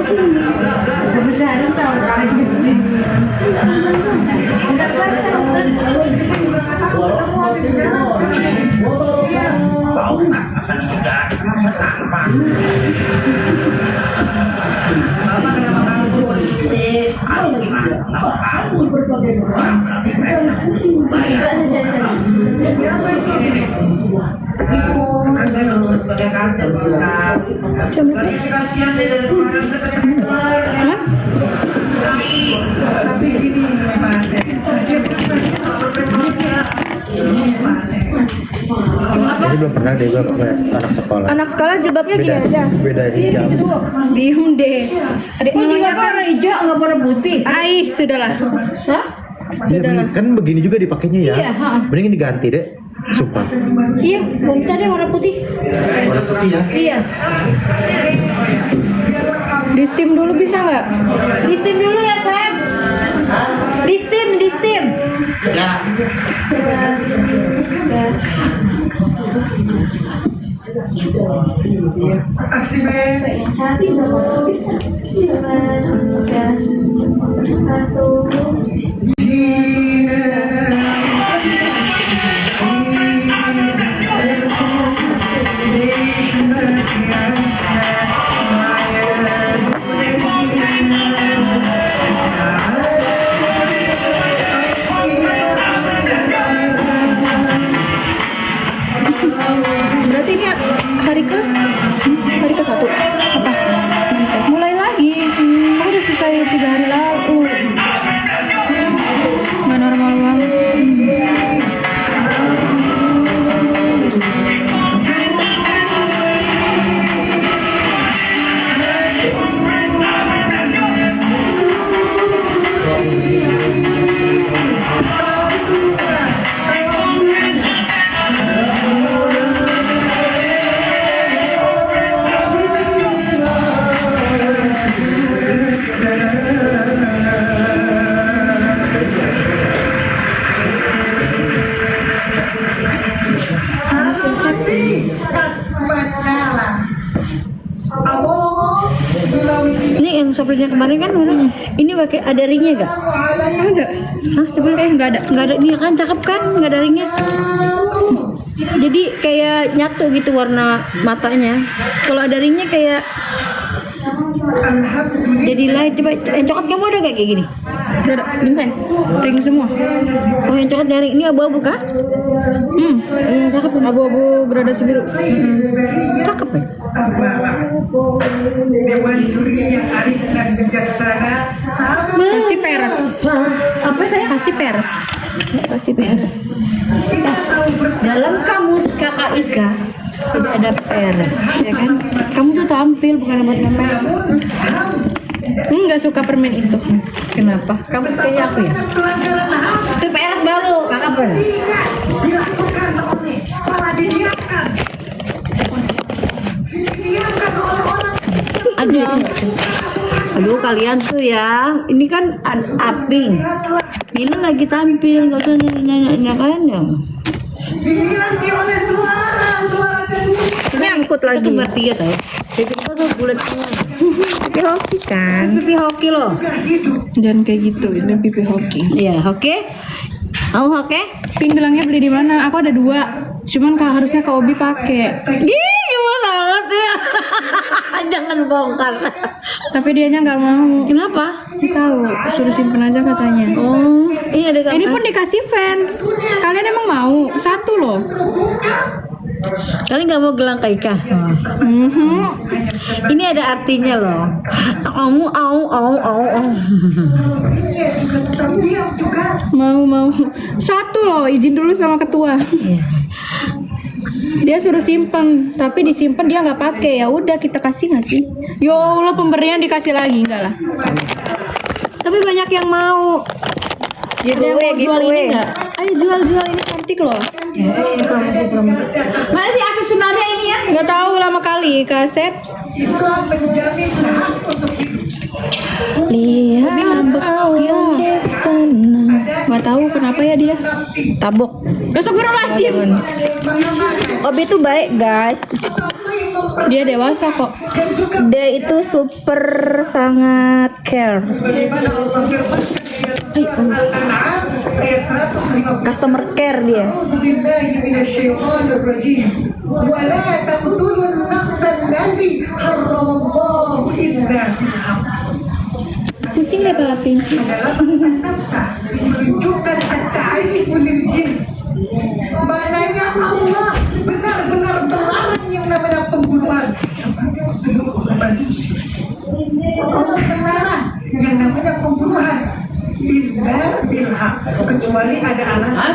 Kebesaran tahu Tahu nggak akan juga rasa sampah. Bapak kenapa kamu politik? Aku nggak tahu. Tapi saya tidak bayar. Kan saya nggak sebagai kasir Pak Ustaz. Tadi kasihan dari orang keluar. Tapi gini Pak. Jadi belum pernah deh gue pakai anak sekolah. Anak sekolah jilbabnya gini aja. Beda hijab. Diem deh. Adik Kok juga kan warna hijau nggak warna putih? Aih, sudahlah. Hah? Dia kan begini juga dipakainya ya. Iya, ha. Mending diganti deh. Sumpah. Iya, minta deh warna putih. Warna putih ya. Iya. Di steam dulu bisa nggak? Di steam dulu ya, Sam. Di steam. Ya. Aksi be. Berarti ini hari ke satu. Apa? Mulai lagi. Aku udah selesai 3 hari lalu. Nggak normal banget. Ini yang sopirnya kemarin kan udah. Ini pakai ada ringnya gak? Ada. Hah, coba Nggak ada. nggak ada. Ini kan cakep kan, nggak ada ringnya. Jadi kayak nyatu gitu warna matanya. Kalau ada ringnya kayak jadi lain. Coba yang coklat kamu ada gak kayak gini? Ada. Beneran. Ring semua. Oh yang coklat dari ini abu-abu kah? Iya cakep. Abu-abu gradasi biru. Cakep ya. Dewan juri yang arif dan bijaksana. Pasti peres. Apa saya? Pasti peres. Pasti peres. Dalam kamus kakak Ika tidak ada peres, ya kan? Kamu tuh tampil bukan buat ngapain. Nggak suka permen itu. Kenapa? Kamu sukanya aku ya? Itu peres baru, kakak pernah. Dilakukan oleh malah didiamkan. Didiamkan oleh orang. Ada. Aduh kalian tuh ya, ini kan aping. Mila lagi tampil, gak usah nanya-nanya kan ya. Dihiasi oleh suara keruh. Nyangkut Kita lagi. tuh bertiga tau. Jadi kita tuh bulat semua. Pipi hoki kan. Pipi hoki loh. Jangan kayak gitu. Itu pipi hoki. Iya, oke. Mau oke? Pink gelangnya beli di mana? Aku ada 2. Cuman harusnya Kak Obi pakai. Ih, gimana banget ya. Jangan bongkar. Tapi dianya nggak mau. Kenapa? Nggak tahu. Suruh simpen aja katanya. Oh, ini ada gambar. Ini pun dikasih fans. Kalian emang mau? 1 loh. Kalian nggak mau gelang Kak Ika? Ini ada artinya loh. Kamu au. Mau. 1 loh. Izin dulu sama ketua. Iya. Dia suruh simpen, tapi disimpan dia nggak pakai. Ya udah kita kasih nggak sih? Ya Allah pemberian dikasih lagi enggak lah. Tapi banyak yang mau. Ada yang mau jual ini nggak? Ayo jual ini cantik loh. Mana sih Asep Sunaria ini ya? Nggak tahu lama kali Kasep. Islam menjamin hak untuk hidup. Lihat awan di sana. Nggak tahu kenapa ya dia. Tabok. Astagfirullahaladzim. Obi itu baik guys. Sampai Dia dewasa kok. dan juga Dia itu super sangat care. bagaimana Allah firmankan di dalam surat Al-An'am ayat 150. Customer care dia. أعوذ بالله من الشيطان الرجيم ولا تقتلوا النفس التي حرم الله إلا بالحق. Pusing deh Pak Princes. Dalam nafsa menunjukkan at-ta'rif lil jins. Maknanya Allah benar-benar melarang yang namanya pembunuhan kepada seluruh manusia. Allah melarang yang namanya pembunuhan illa bilhaq, kecuali ada alasan.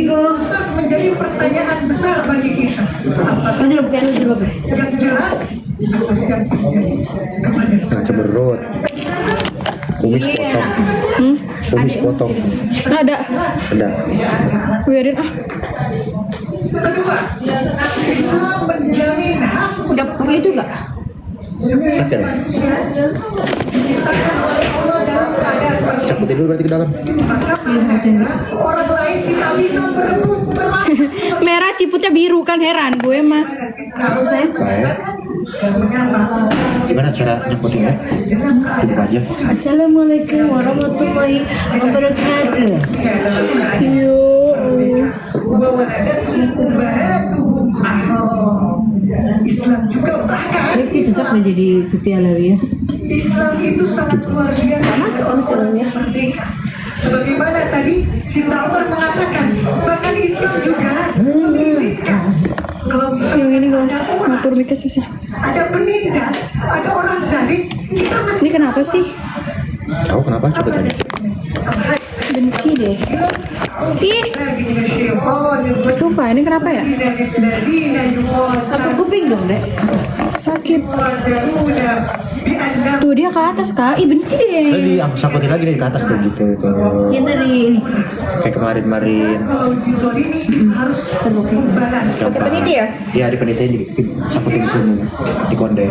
Lantas menjadi pertanyaan besar bagi kita. Apakah yang jelas apa yang terjadi kepada Nah, cemerut. Kumis potong. Kumis potong. Ada. Ada. Biarin ah. kedua, Islam menjamin hak Udah itu gak? Oke. diciptakan oleh Allah dalam keadaan berbeda. Sakutin dulu berarti ke dalam. Maka maknanya orang lain tidak bisa berebut berlaku. Merah ciputnya biru kan heran gue mah. Baik. Gimana cara nyakutinnya? Buka aja. Assalamualaikum warahmatullahi wabarakatuh. Yo. Islam juga bahkan Tapi tetap menjadi putih alawi ya. Islam itu sangat luar biasa. Merdeka. Sebagaimana tadi Sinta Umar mengatakan, bahkan Islam juga mengizinkan kalau misalnya Yang ini gak usah ngatur mikir susah. ada penindas, ada orang zalim, kita mesti Ini kenapa sih? Tahu kenapa? Coba tanya. Benci deh. Ih, sumpah ini kenapa ya? Aku kuping dong dek. Sakit. Tuh dia ke atas kak. Ih benci deh. Tadi aku sakutin lagi dari ke atas tuh gitu. Tuh. Yang dari ini. Kayak kemarin-kemarin. Kalau dizolimi harus membalas. Pakai peniti ya? Iya, di penitain di sakutin di sini. Di konde.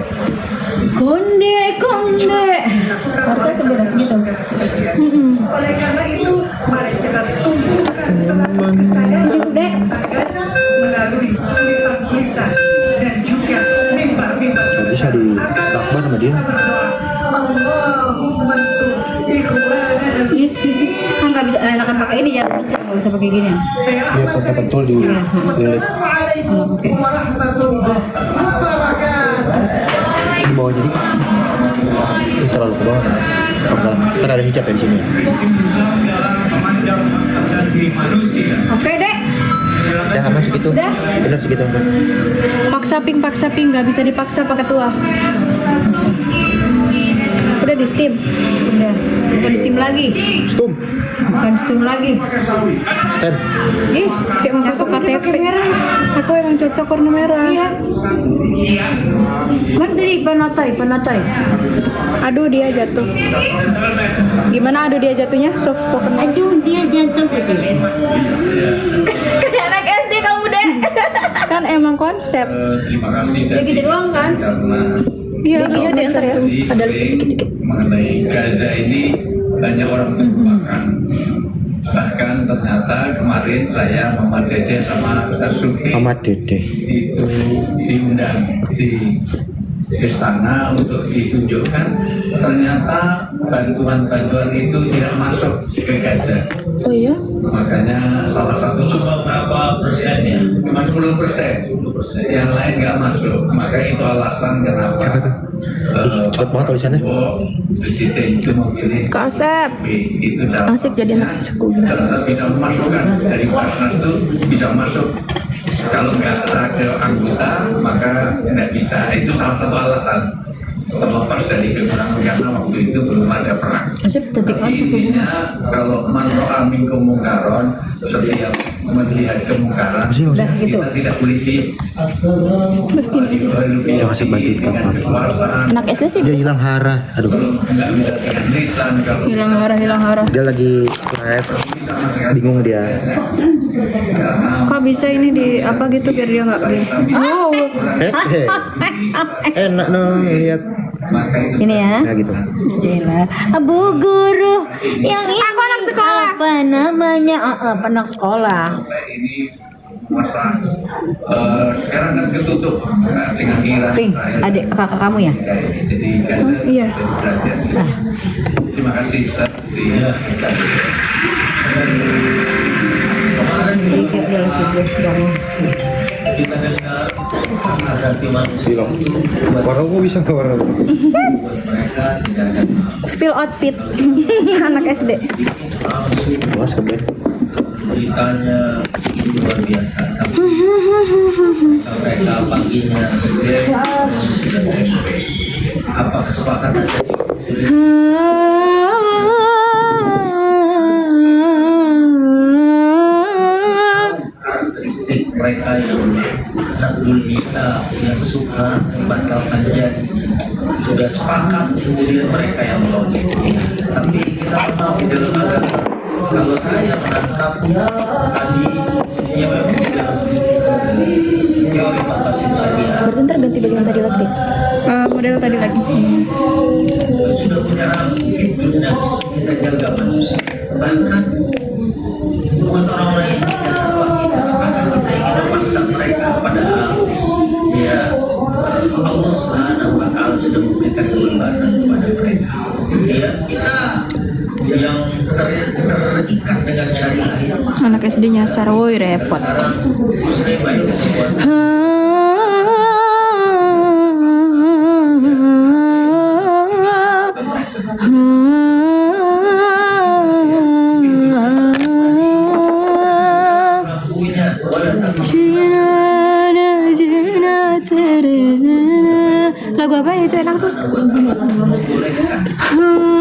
Konde konde. Harusnya sebenarnya segitu. Oleh karena itu, mari kita tumbuhkan semangat kesadaran Dek. Tagana melalui tulisan-tulisan dan juga mimbar-mimbar. Gak bisa di lakban sama dia. Allahumma ansur ikhwanana. Nggak bisa enakan pakai ini ya. Nggak bisa pakai gini. Saya Dia pakai betul di lilit. Assalamualaikum warahmatullahi wabarakatuh. Di bawah jadi. Ini terlalu ke bawah. Oke, kan ada hijab ya di sini. Oke dek. Ya aman segitu. Udah. Benar segitu aman. Paksa ping nggak bisa dipaksa pakai tua. Udah di steam. Udah. Bukan di steam lagi. Stum. Bukan steam lagi. Stand. Ih, Kayak mau foto KTP. Aku emang cocok warna merah. iya. Mana tadi panatai. Aduh dia jatuh. Gimana aduh dia jatuhnya? Soft spoken. Aduh dia jatuh gitu. Kayak anak SD kamu deh. Kan emang konsep. Terima kasih Ya gitu doang kan? karena Iya dia dancer ya. Ada listrik dikit-dikit. mengenai Gaza ini banyak orang terlupakan. Bahkan ternyata kemarin saya Muhammad Dede sama Ustaz Sufi Ahmad Dede. itu diundang di istana untuk ditunjukkan, ternyata bantuan-bantuan itu tidak masuk ke Gaza. Oh iya? Makanya salah satu cuma berapa persen ya? Cuma 10%. Yang lain nggak masuk. Maka itu alasan kenapa Apa tuh? Ih, cepet banget tulisannya. Presiden itu memilih Kasep. itu cara Asik jadi anak sekolah. karena bisa memasukkan dari Basnas itu bisa masuk. Kalau nggak ada anggota maka nggak bisa. Itu salah satu alasan. Terlepas dari kekurangan karena waktu itu belum ada perang. Asep tetik Tapi apa tuh? intinya kalau man ro'a minkum mungkaron, setiap melihat kemungkaran Udah gitu. kita tidak boleh di Jangan saya bantuin dengan Kakak. kekuasaan. Anak SD sih Dia hilang hara. Aduh. Nggak bisa dengan lisan kalau hilang arah. Dia lagi live. Bingung dia. Kok bisa ini di apa gitu biar dia nggak gini? Wow. Enak dong lihat. maka itu Ini ya. Ya gitu. Adalah Bu Guru yang ini. Aku anak sekolah. Apa namanya? Anak sekolah. ini masalah sekarang kan ketutup dengan Iran. Ping, Israel. adik kakak kamu ya? Jadi Gaza iya. perhatian. Terima kasih Ustaz. Jadi cek dalam video dong. Kita dengar asasi manusia Bilang, warna kok bisa nggak warna? mereka tidak ada Spill outfit anak SD. langsung Mas kebet. beritanya luar biasa. Tapi mereka paginya gede sudah SMP. Apa kesepakatan tadi? Sudah karakteristik mereka yang nakdul kita yang suka membatalkan janji sudah sepakat, kemudian mereka yang melonjak. Tapi kita tahu dalam agama kalau saya menangkap tadi ya memang di dalam teori makasin syariah Berarti ntar ganti bagian tadi lagi. Model tadi lagi. sudah punya rambu itu nafs kita jaga manusia. Bahkan buat orang-orang yang tidak satu akidah, apakah kita ingin memaksa mereka? Padahal ya Allah Subhanahu wa Ta'ala sudah memberikan kebebasan kepada mereka. Ya kita yang terikat dengan syariah itu Anak SD nyasar, woi repot. sekarang muslimah itu puasa. Lampunya wala Lagu apa itu enak tuh? membolehkan dengan kebebasan.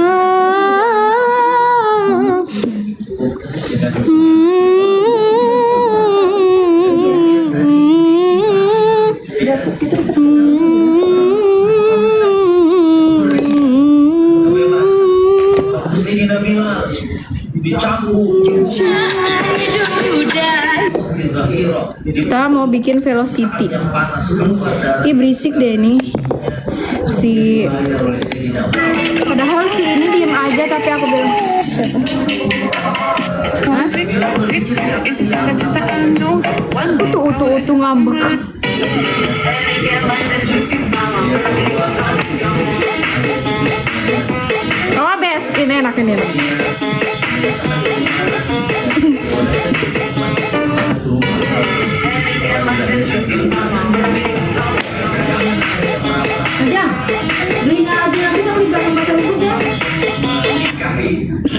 Waktu Sayyidina Bilal dicambuk Kita mau bikin velocity. yang panas keluar darah Ih berisik deh nih. Si dibayar oleh Sayyidina Umar. padahal si ini diem aja tapi aku bilang Hah? Utu ngambek. Oh best, ini enak ini enak. Aja, belinya aja nanti kamu di belakang baca buku ya. Nikahi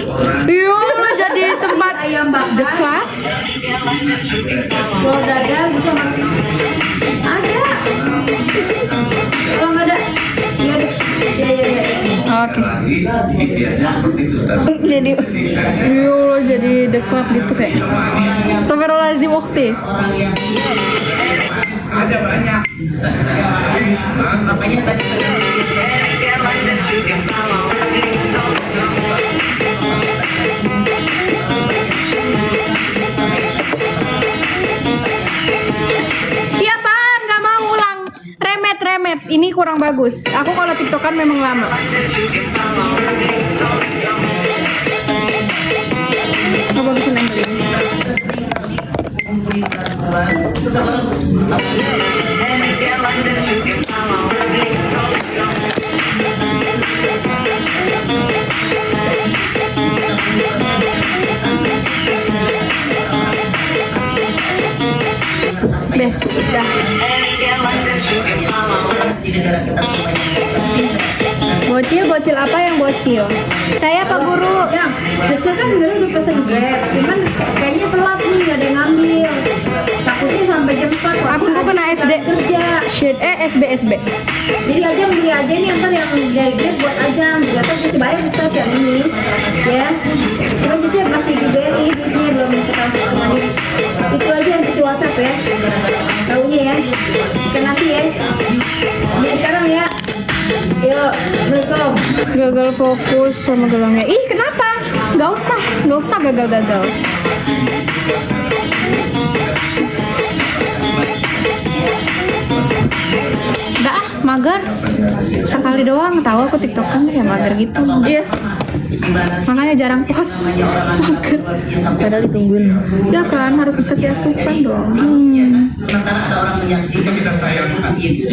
orang Yo, lo jadi tempat Ayam bakar, dekat. telur dadar bisa masuk. Ada. Kalau nggak ada, ya ada. Ya. Oke. lagi ideanya seperti itu Ustaz. Jadi, yo lo jadi dekat gitu kayak. Astagfirullahaladzim waktu. Ada banyak. Namanya tadi Iya apaan? Gak mau ulang. Remet. Ini kurang bagus. Aku kalau tiktokan memang lama. Gak bagusin yang beli. Best, udah. di negara kita Bocil apa yang bocil? Saya Pak Guru. Yang kecil kan dulu udah pesen Grab, cuman kayaknya telat nih nggak ada yang ngambil. Takutnya sampai jam 4. Aku tuh kena SD. Kerja. SB. Jadi aja beli aja nih ntar yang dari Grab buat aja. Juga kan kita bayar kita yang ini, ya. Cuman itu masih di BRI, duitnya belum kita kembali. Itu aja yang di WhatsApp ya. Tahunya ya. Ikan nasi ya. Ini sekarang ya. Yuk, Assalamualaikum. Gagal fokus sama gelangnya. Ih, kenapa? Gak usah gagal. Udah mager. Sekali doang tahu aku tiktokan ya mager gitu. Iya. Gimana sih Makanya jarang post. namanya orang anak bahagia sampai Padahal ditungguin. Ya kan harus dikasih asupan dong. manusia kan? Sementara ada orang menyaksikan Kita sayang. itu.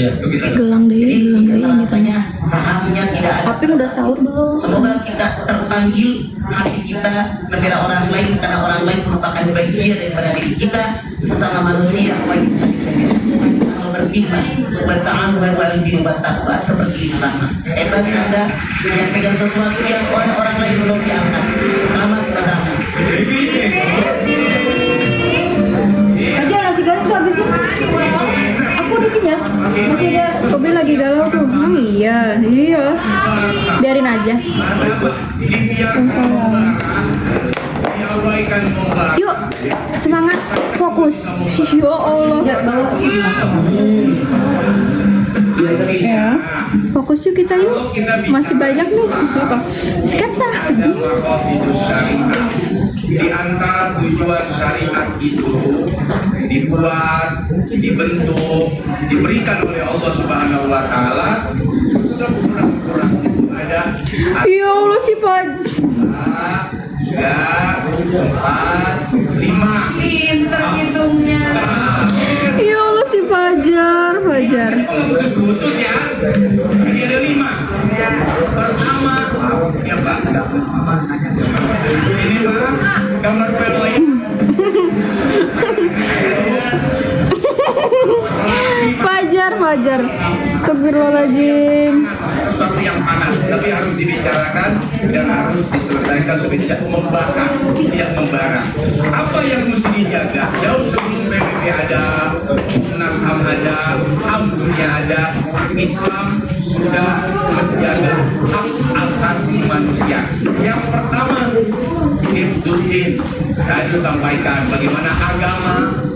Gelang deh ini. Rasanya pahamnya tidak ada. Tapi udah sahur belum? Semoga kita terpanggil hati kita membela orang lain karena orang lain merupakan bagian daripada diri kita sama manusia. Kalau beriman, bertahan berbalik diri bertakwa seperti itu sama. Hebat Anda yang pegang sesuatu yang oleh orang lain belum diangkat. Selamat bertahan. Aja nasi goreng tuh habisin. Aku udah kenyang. Masih ada. Kobe lagi galau tuh. Iya. Biarin aja. Yuk, semangat, fokus. Ya Allah. Ya, fokus yuk kita yuk. Masih banyak nih. Apa? Sketsa. Di antara tujuan syariat itu dibuat, dibentuk, diberikan oleh Allah Subhanahu wa taala sekurang-kurang itu ada Ya Allah si Fad. 3, 4, 5. Pinter hitungnya. Ya Allah si Fajar. Putus ya. Jadi ada 5. Pertama, ya Pak. Ini Pak, gambar file lagi. Fajar. Astagfirullahaladzim. Sesuatu yang panas, tapi harus dibicarakan dan harus diselesaikan supaya tidak membakar, tidak membara. Apa yang mesti dijaga? Jauh sebelum PBB ada, Komnas HAM ada, HAM-nya ada, Islam sudah menjaga hak asasi manusia. Yang pertama, Hifzuddin. Tadi sampaikan bagaimana agama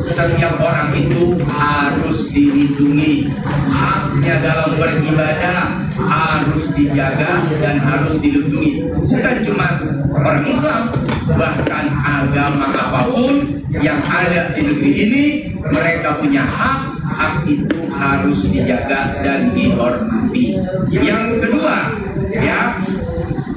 setiap orang itu harus dilindungi. Haknya dalam beribadah harus dijaga dan harus dilindungi. Bukan cuma orang Islam, bahkan agama apapun yang ada di negeri ini, mereka punya hak. Hak itu harus dijaga dan dihormati. Yang kedua, ya,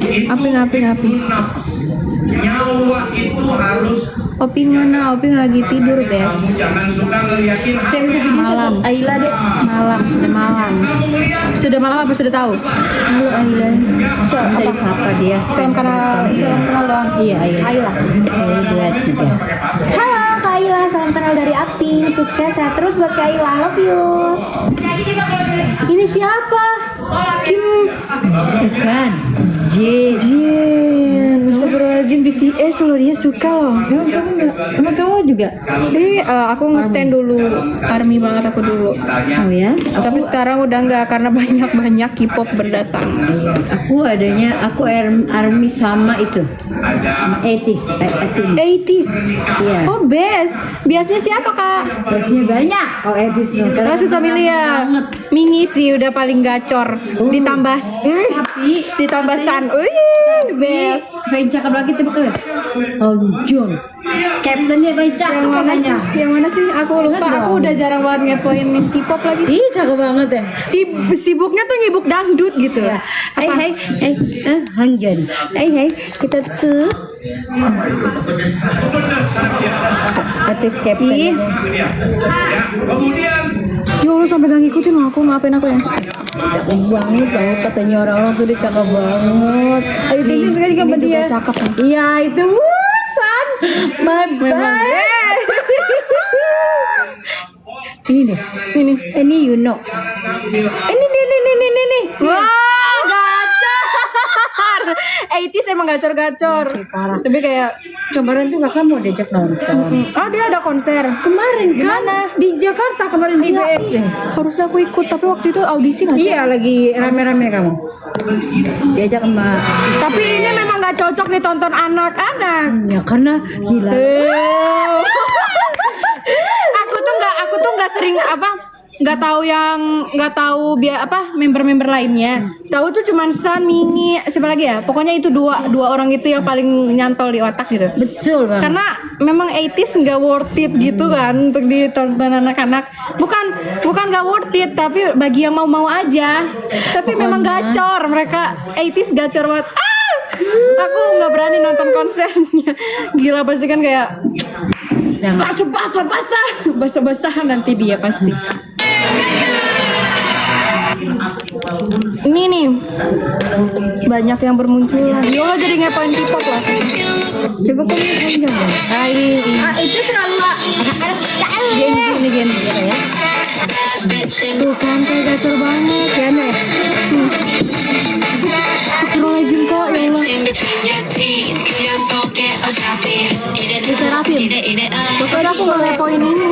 itu Aping. nafs. Nyawa itu harus Oping mana? Oping lagi tidur, Bes. kamu jangan suka ngeliatin HP. Malam. Aila deh. Sudah malam apa sudah tahu? Halo Aila. Dari siapa dia? Salam kenal doang. Iya Aila. Saya lihat juga. Halo Kak Aila, salam kenal dari Aping. Sukses ya terus buat Kak Aila. Love you. Jadi kita boleh Ini siapa? Kim. Bukan. Jin. Astagfirullahaladzim, BTS loh, dia suka loh. Emang kamu juga? Aku nge-stand dulu. Army banget aku dulu. Oh ya? Tapi sekarang udah enggak karena banyak K-pop berdatang. Aku adanya aku army sama itu. Ada 80s. Iya. Oh, biasanya siapa, Kak? Biasanya banyak. Oh 80s tuh. Nah, susah milih ya. Mini sih udah paling gacor. Ditambah ditambah San. Wih, best. Paling cakep lagi tuh betul. Oh Jun. Captainnya paling cakep katanya. Yang mana sih? Aku lupa. Aku udah jarang banget ngepoin K-pop lagi. Ih cakep banget ya. Sibuknya tuh nyibuk dangdut gitu. Hai Hanjan. Hai kita tuh artis captain. ya. Kemudian Ya Allah sampai gak ngikutin aku, maafin aku ya. Cakep banget tau katanya orang-orang tuh dia cakep banget. Ayo tinggi sekali sama Ini juga dia. cakep. Iya itu San. Bye. Ini deh. Ini Yuno. Ini nih. Wah, gacor. 80s emang gacor-gacor. Parah. Tapi kayak Kemarin tuh kakak mau diajak nonton. oh dia ada konser. Kemarin kan di Jakarta kemarin di BS ya. Harusnya aku ikut, tapi waktu itu audisi nggak sih? Iya lagi rame-rame kamu. Diajak sama. Tapi ini memang nggak cocok ditonton anak-anak. Ya karena gila. aku tuh nggak sering nggak tahu member-member lainnya. Tahu tuh cuman San, Mini, siapa lagi ya? Pokoknya itu dua orang itu yang paling nyantol di otak gitu. Betul banget. Karena memang 80s nggak worth it gitu kan untuk ditonton anak-anak. Bukan nggak worth it, tapi bagi yang mau aja. Tapi memang gacor mereka 80s gacor banget. Aku nggak berani nonton konsernya. Gila pasti kan kayak basah nanti dia pasti. Ini nih banyak yang bermunculan. Yola jadi ngepoin K-pop lah. Coba kamu panjang ya. Itu terlalu Gen Z nih Gen Z ya. Tuh kan kayak gacor banget ya nih. Astagfirullahaladzim kok ya Allah. Diserapin. Pokoknya aku gak ngepoin ini.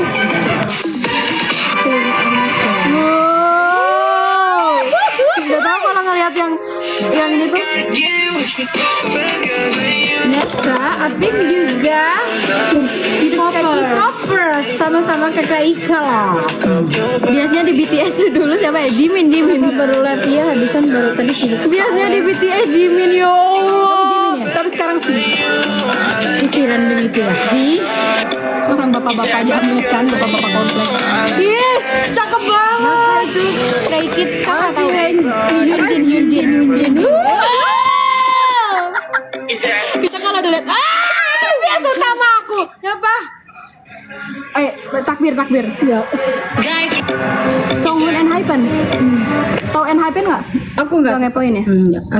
Wow. Gak tau kalau ngeliat yang ini tuh. Kak Aping juga K-popers sama-sama kakak Ika lah. Biasanya di BTS dulu siapa ya? Jimin. Baru lihat dia habisan baru tadi sih. Biasanya di BTS Jimin ya Allah. Tapi sekarang sih Isi random itu ya. orang bapak-bapak jamet kan, bapak-bapak komplek. Ih, cakep banget itu. Stray Kids kan Si Yunjin. Kita kan ada lihat. Dia utama aku. Siapa? Takbir. Ya. Songwon and Hypen. Tahu and Hypen nggak? Aku nggak ngepoin ya.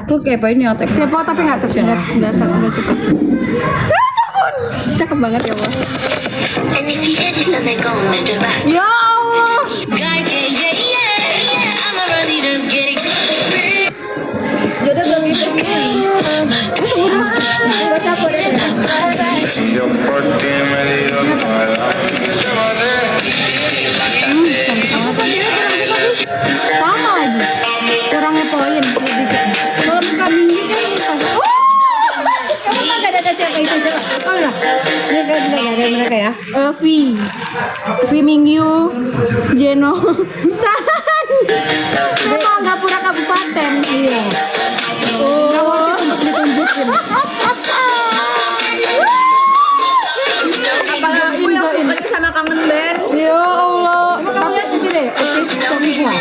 Aku kepoin ya otak. Kepo tapi nggak suka. Cakep banget ya Allah. Ya Allah. Jodoh belum Gak siapa deh. Sama lagi. Kurang ngepoin. Kalau kami ini kan kamu mah gak ada siapa itu coba. Oh enggak. Ini kan enggak ada mereka ya. V Mingyu, Jeno, San. Memang nggak pura kabupaten. Iya. Oh. Ditunjukin. Apalagi aku yang suka sama kangen band. Ya Allah. Kamu lihat itu deh. Semua.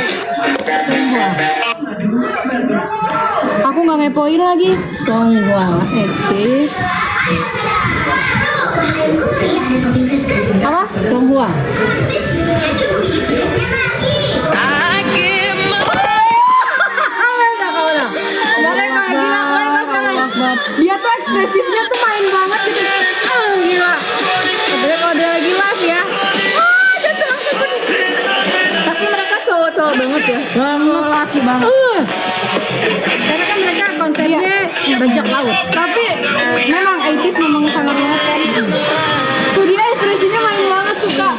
Aku nggak ngepoin lagi. Songhwa, Exis. Apa? Songhwa. Dia tuh ekspresifnya tuh main banget gitu. Gila. Apalagi kalau dia lagi live ya. Dia tuh langsung. Tapi mereka cowok-cowok banget ya. Banget laki banget. Karena kan mereka konsepnya bajak laut. Tapi memang 80s memang sangat banget kan. Tuh dia ekspresinya main banget suka.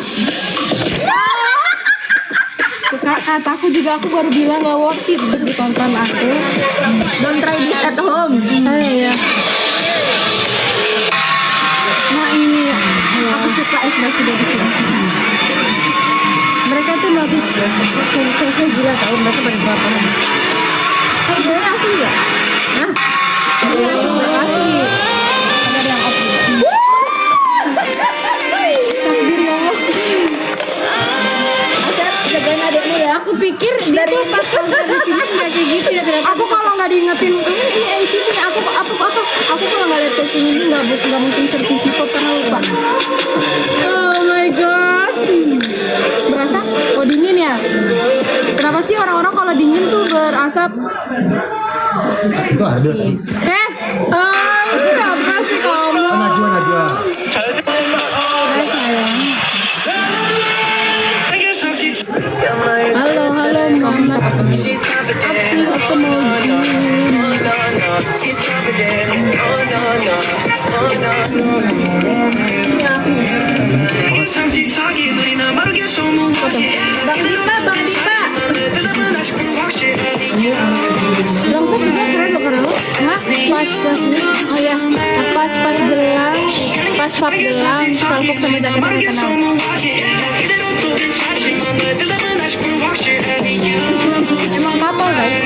Kataku juga aku baru bilang gak worth it untuk ditonton aku. Don't try this at home. Iya. Nah ini aku suka ekspresi dari sini. Mereka tuh notice konsepnya gila tau mereka pada bapak. Harganya asli ya? Hah? Asli. Ada yang off. Takbir ya Allah. Jagain adikmu ya. Aku pikir dia tuh pas konser di sini nggak kayak gitu ya. Aku kalau nggak diingetin ini 80s ini aku kalau nggak lihat kayak ini nggak mungkin searching K-pop karena lupa. Oh my god. Berasa? Oh dingin ya? Kenapa sih orang-orang kalau dingin tuh berasap? Itu ada tadi. Kenapa sih kamu? Oh, Najwa. Halo Mama. Aku mau Bang Dipa. Lengkap juga keren loh karena Hah? Pas oh ya, pas gelang, pas pap gelang, salpok sama jaketnya kenal. Emang kapal guys.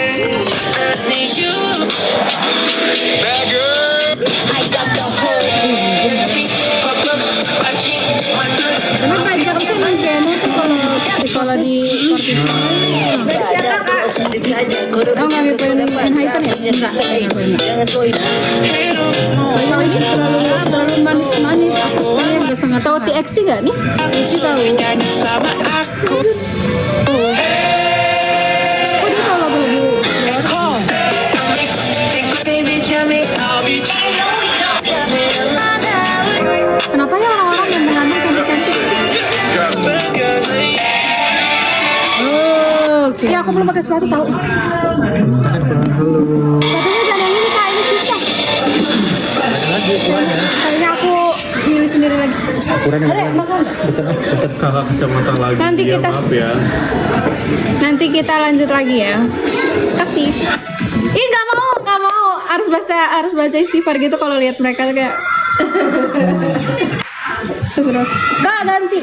Tapi pajak sih Mas Jeno tuh kalau di Oh nggak ngepoin Hypen ya? Kalau ini terlalu manis-manis. Aku suka yang gak sangat. Tahu TXT gak nih? TXT tahu. Oh, dia tahu lagu-lagu. Kenapa ya orang-orang yang mengambil cantik-cantik? Oke. Ya aku belum pakai sepatu tahu. Katanya jangan ini kak, ini susah. Kayaknya aku milih sendiri lagi. Ada makan. Kakak kacamata lagi. Nanti ya, kita- maaf ya. Nanti kita lanjut lagi ya. Kasih. Ih nggak mau. Harus baca istighfar gitu kalau lihat mereka kayak. Sebenernya. Kak ganti.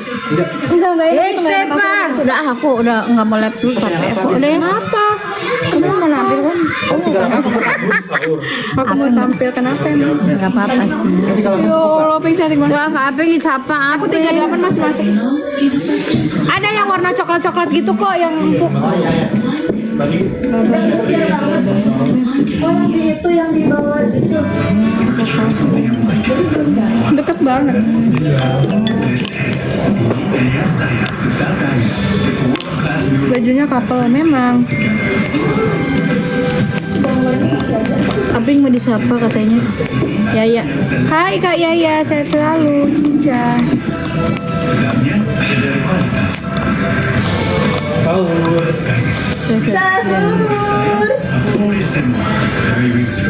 Enggak istighfar. Aku udah nggak mau laptop. Udah yang apa? Kamu mau nampil kan? Aku mau tampil kenapa emang? Nggak apa-apa sih. Yo, lo pengen cantik banget. Wah, Kak Apeng disapa. Aku 38 masih masuk. Ada yang warna coklat-coklat gitu kok yang empuk. Itu yang di bawah itu. Deket banget. Bajunya couple memang. Apeng mau disapa katanya. Yaya. Hai Kak Yaya, sehat selalu. Cinca.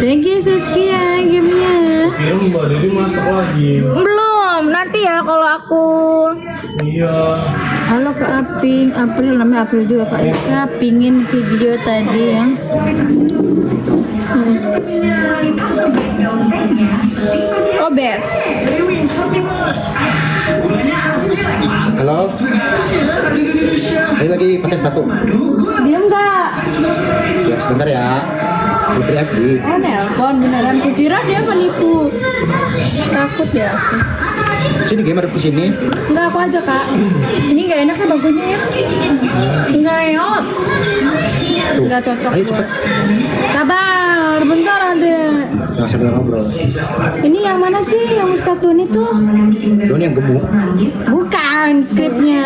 Thank you Saskia gamenya. Kira Mbak Dede masak lagi. Belum, nanti ya kalau aku. Iya. Halo Kak Aping, April namanya April juga Kak Ika pingin video tadi ya. Oh best. Halo. Ini lagi pakai sepatu. Diam nggak? Ya sebentar ya. Putri FD. Oh nelpon beneran. Kukira dia penipu. Takut ya aku. Sini gamer di sini. Enggak aku aja Kak. Ini nggak enak ya bagunya ya. Enggak eot. Enggak cocok Ayo buat. cepet. Sabar, bentar ada. Nah, sambil ngobrol. Ini yang mana sih yang Ustadz Doni tuh? Doni yang gemuk. Bukan skripnya.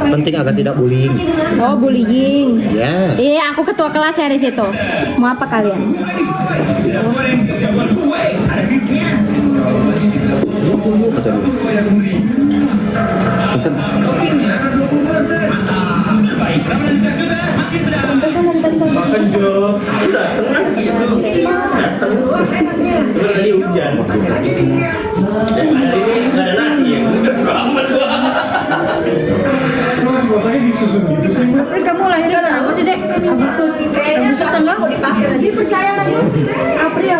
Penting agar tidak bullying. Oh bullying. Ya. Iya aku ketua kelas ya di situ. Mau apa kalian? Kata dia. Makan Jo. Tadi hujan. Nggak ada nasi ya. Mas matanya disusun gitu sih. April kamu lahirnya kenapa sih dek? Agustus tanggal? Dia percaya lagi. April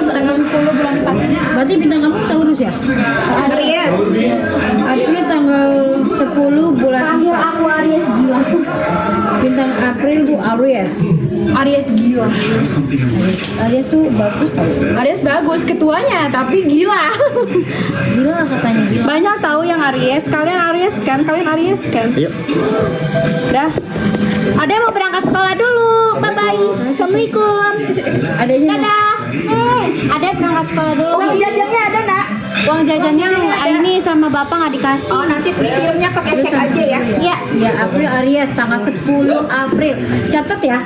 tanggal 10 bulan 4. Berarti bintang kamu Taurus ya? Aries. April tanggal 10 bulan Panggil aku Aries gila. bintang April tuh Aries. Aries gila. Aries tuh bagus tau. Aries bagus ketuanya tapi gila. Gila katanya gila. Banyak tahu yang Aries. Kalian Aries kan? Ayo. Dah. Ada yang mau berangkat sekolah dulu. Bye bye. Assalamualaikum. Adanya Dadah. Ada yang berangkat sekolah dulu. Uang jajannya ada nak? Uang jajannya ini sama bapak nggak dikasih. Oh nanti prepare-nya pakai cek aja ya. Iya. ya April Aries tanggal 10 April. Catat ya.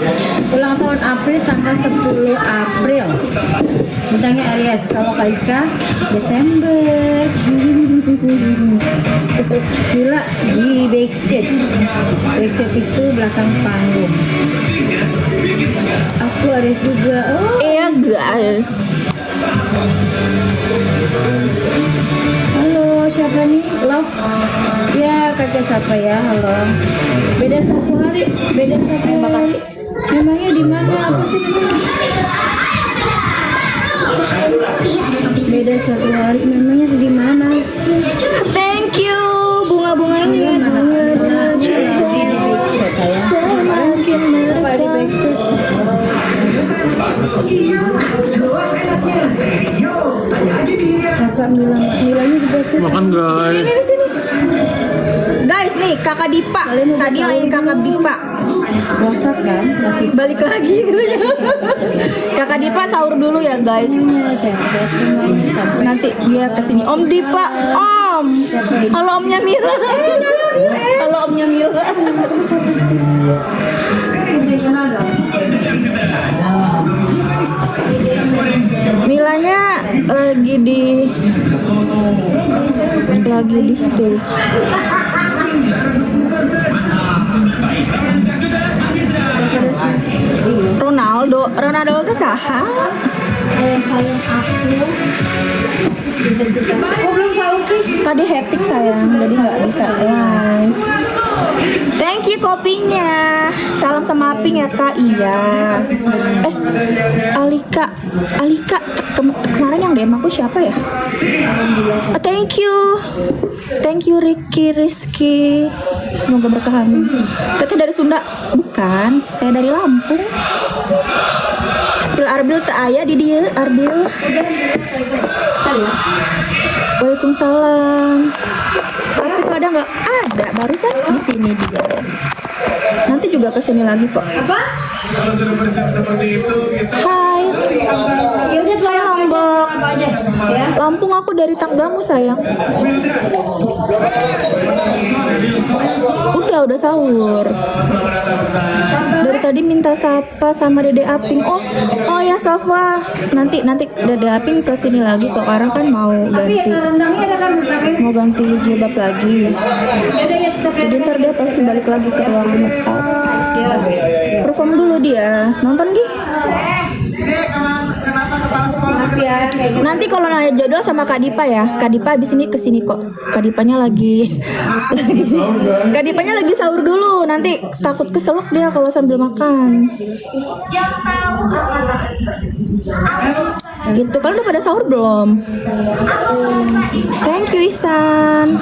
Ulang tahun April tanggal 10 April. Bintangnya Aries. Kalau Kak Ika Desember. Gila di backstage. Backstage itu belakang panggung. Aku Aries juga. Oh. Iya guys. Halo, siapa nih? Love. Ya, kakak siapa ya? Halo. Beda satu hari. Memangnya di mana? Apa sih namanya? Beda satu hari. Memangnya di mana? Thank you. Bunga-bunganya. Lagi di backstage ya. Semakin Apa di backstage? Kakak Milanya di backstage. Makan guys. Sini. Guys nih kakak Dipa. Tadi lain kakak Dipa. WhatsApp kan masih Balik lagi gitu ya. Kakak Dipa sahur dulu ya guys. sehat-sehat semua sampai Nanti dia kesini. Om Dipa, Om. Halo Omnya Mira. Halo Omnya Mira. Milanya lagi di stage. Ronaldo ke saha? Sayang aku kok belum sahur sih? Tadi hektik sayang, jadi nggak bisa live. Thank you kopinya. Salam sama Aping ya kak. Iya. Alika kemarin yang DM aku siapa ya? Thank you Rizky. Semoga berkahan. Teteh dari Sunda? Bukan, saya dari Lampung. Spil Arbil tak ayah di dia Arbil. Waalaikumsalam. Tapi ada nggak? Ada, barusan di sini dia. Nanti juga kesini lagi kok. Apa? Hai. Ya udah Hai Lombok. apa aja ya? Lampung aku dari Tanggamu sayang. Udah sahur. Dari tadi minta Safa sama Dede Aping. Oh ya Safa. Nanti Dede Aping kesini lagi kok. Karena kan mau Tapi ganti. rendangnya ada kan rendangnya. Mau ganti jilbab lagi. Ada ya tetap Jadi ntar dia pasti balik lagi ke ruang makeup. ya. Perform dulu dia. Nonton Gi. Maaf ya kayak gitu. Nanti kalau nanya jodoh sama Kak Dipa ya. Kak Dipa abis ini kesini kok. Kak Dipanya lagi Kak Dipanya lagi sahur dulu. Nanti takut keselak dia kalau sambil makan. Gitu. Kalau udah pada sahur belum? Thank you Ihsan.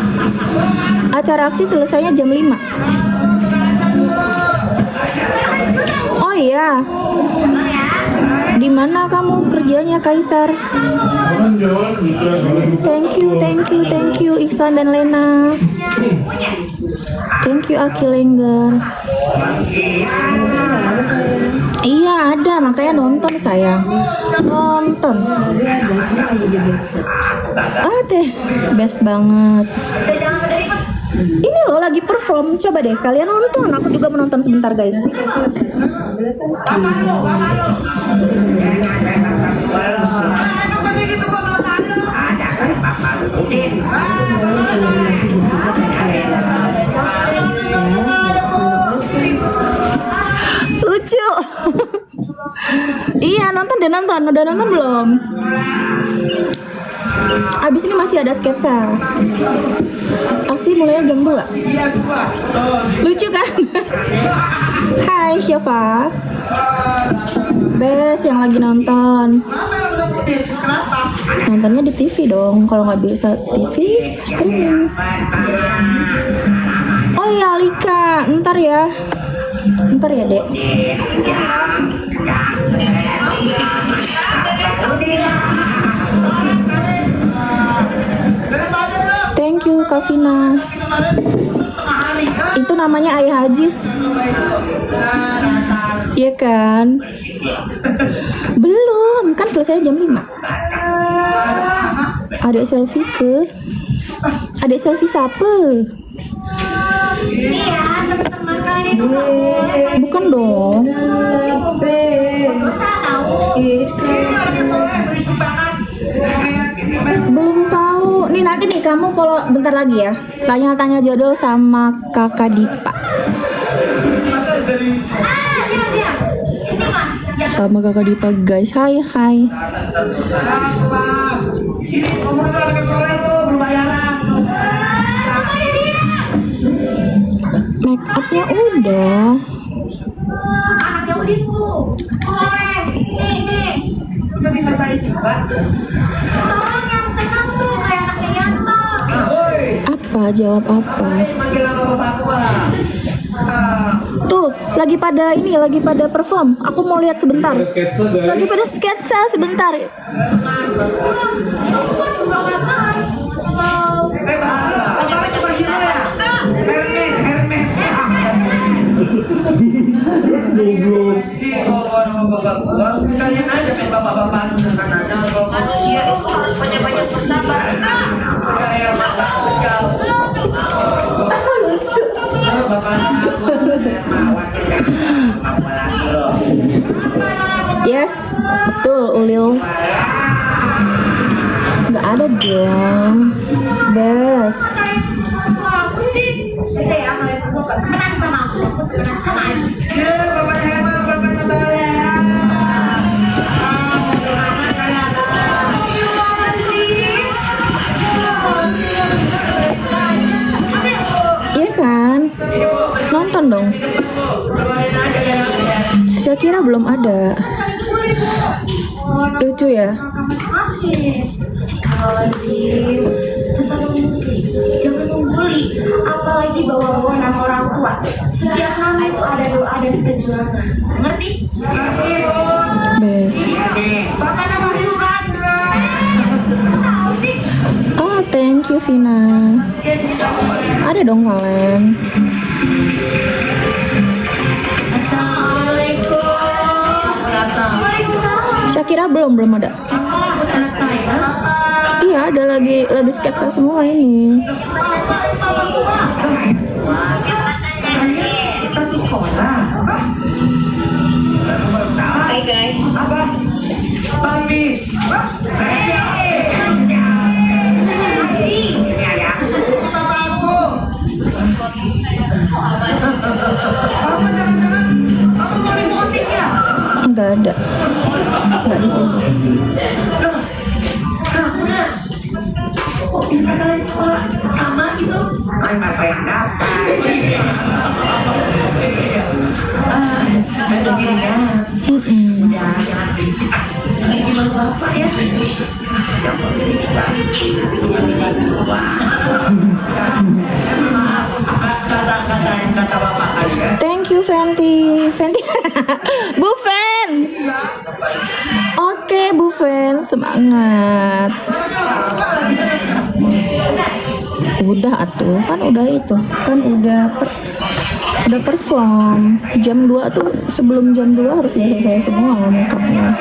Acara aksi selesainya jam 5. Oh iya. Di mana kamu kerjanya Kaisar? Thank you Iksan dan Lena. Thank you Aki Lengger. Iya ada, makanya nonton sayang. Nonton. Teh best banget. Ini loh lagi perform, coba deh kalian nonton. Aku juga menonton sebentar guys. Lucu. Iya nonton. Udah nonton belum? Abis ini masih ada sketsa. Aksi mulainya jam 2. Lucu kan? Hai Syafa. Bes yang lagi nonton. Nontonnya di TV dong. Kalau nggak bisa TV, streaming. Oh iya Alika, ntar ya Dek. Thank you Kavina. Itu namanya Ayah Hajis. Iya kan? Belum, kan selesai jam 5. Adek selfie siapa? Bukan dong. Belum tahu. Nih nanti nih kamu kalau bentar lagi ya tanya-tanya jodoh sama Kakak Dipa. Sama Kakak Dipa guys. Hai. Make upnya udah. Apa? Jawab apa? Tuh, lagi pada perform. Aku mau lihat sebentar. Lagi pada sketsa sebentar. Goblok. Manusia itu harus banyak-banyak bersabar. Lucu. Yes, betul Ulil. Nggak ada dong. Bes. Menang sama aku, menang sama Adi. Bapaknya hebat, bapaknya soleh. Iya kan? Nonton dong. Shakira belum ada. Lucu ya. Sesama muslim, jangan membuli, apalagi bawa-bawa nama orang tua. Setiap nama itu ada doa dan perjuangan. Ngerti? Bes. Bapaknya Wahyu kan? Oh, thank you Vina. Ada dong Valen. Shakira belum ada. Iya, ada lagi sketsa semua ini. Hai guys. Enggak ada. Enggak di sini. Kok bisa kalian sekolah sama gitu? Kan apa yang dapat? Jaga dirinya. Udah jangan berisik. Kayak gimana bapak ya? Kata bapak kalian. Thank you Fenty. Bu Fen. Oke Bu Fen, semangat. Udah atuh, kan udah itu. Kan udah perform. Jam 2 tuh, sebelum jam 2 harus selesai semua makeupnya.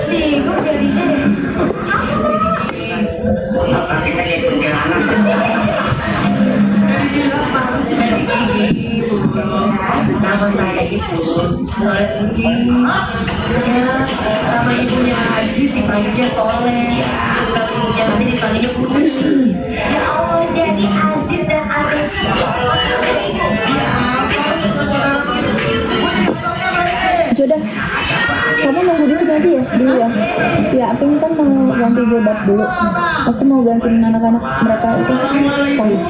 Bingung jadinya deh. Bapak kita kayak perjalanan. Nama saya itu Soleh Puji. Ya, nama ibunya Aji dipanggilnya Soleh. Nama ibunya Aji dipanggilnya Putri. Ya Allah, jadi Aziz dan Arif. Jodoh, kamu nunggu di sini aja ya dulu ya. Si Aping kan mau ganti jilbab dulu. Aku mau gantiin anak-anak mereka itu. Sorry.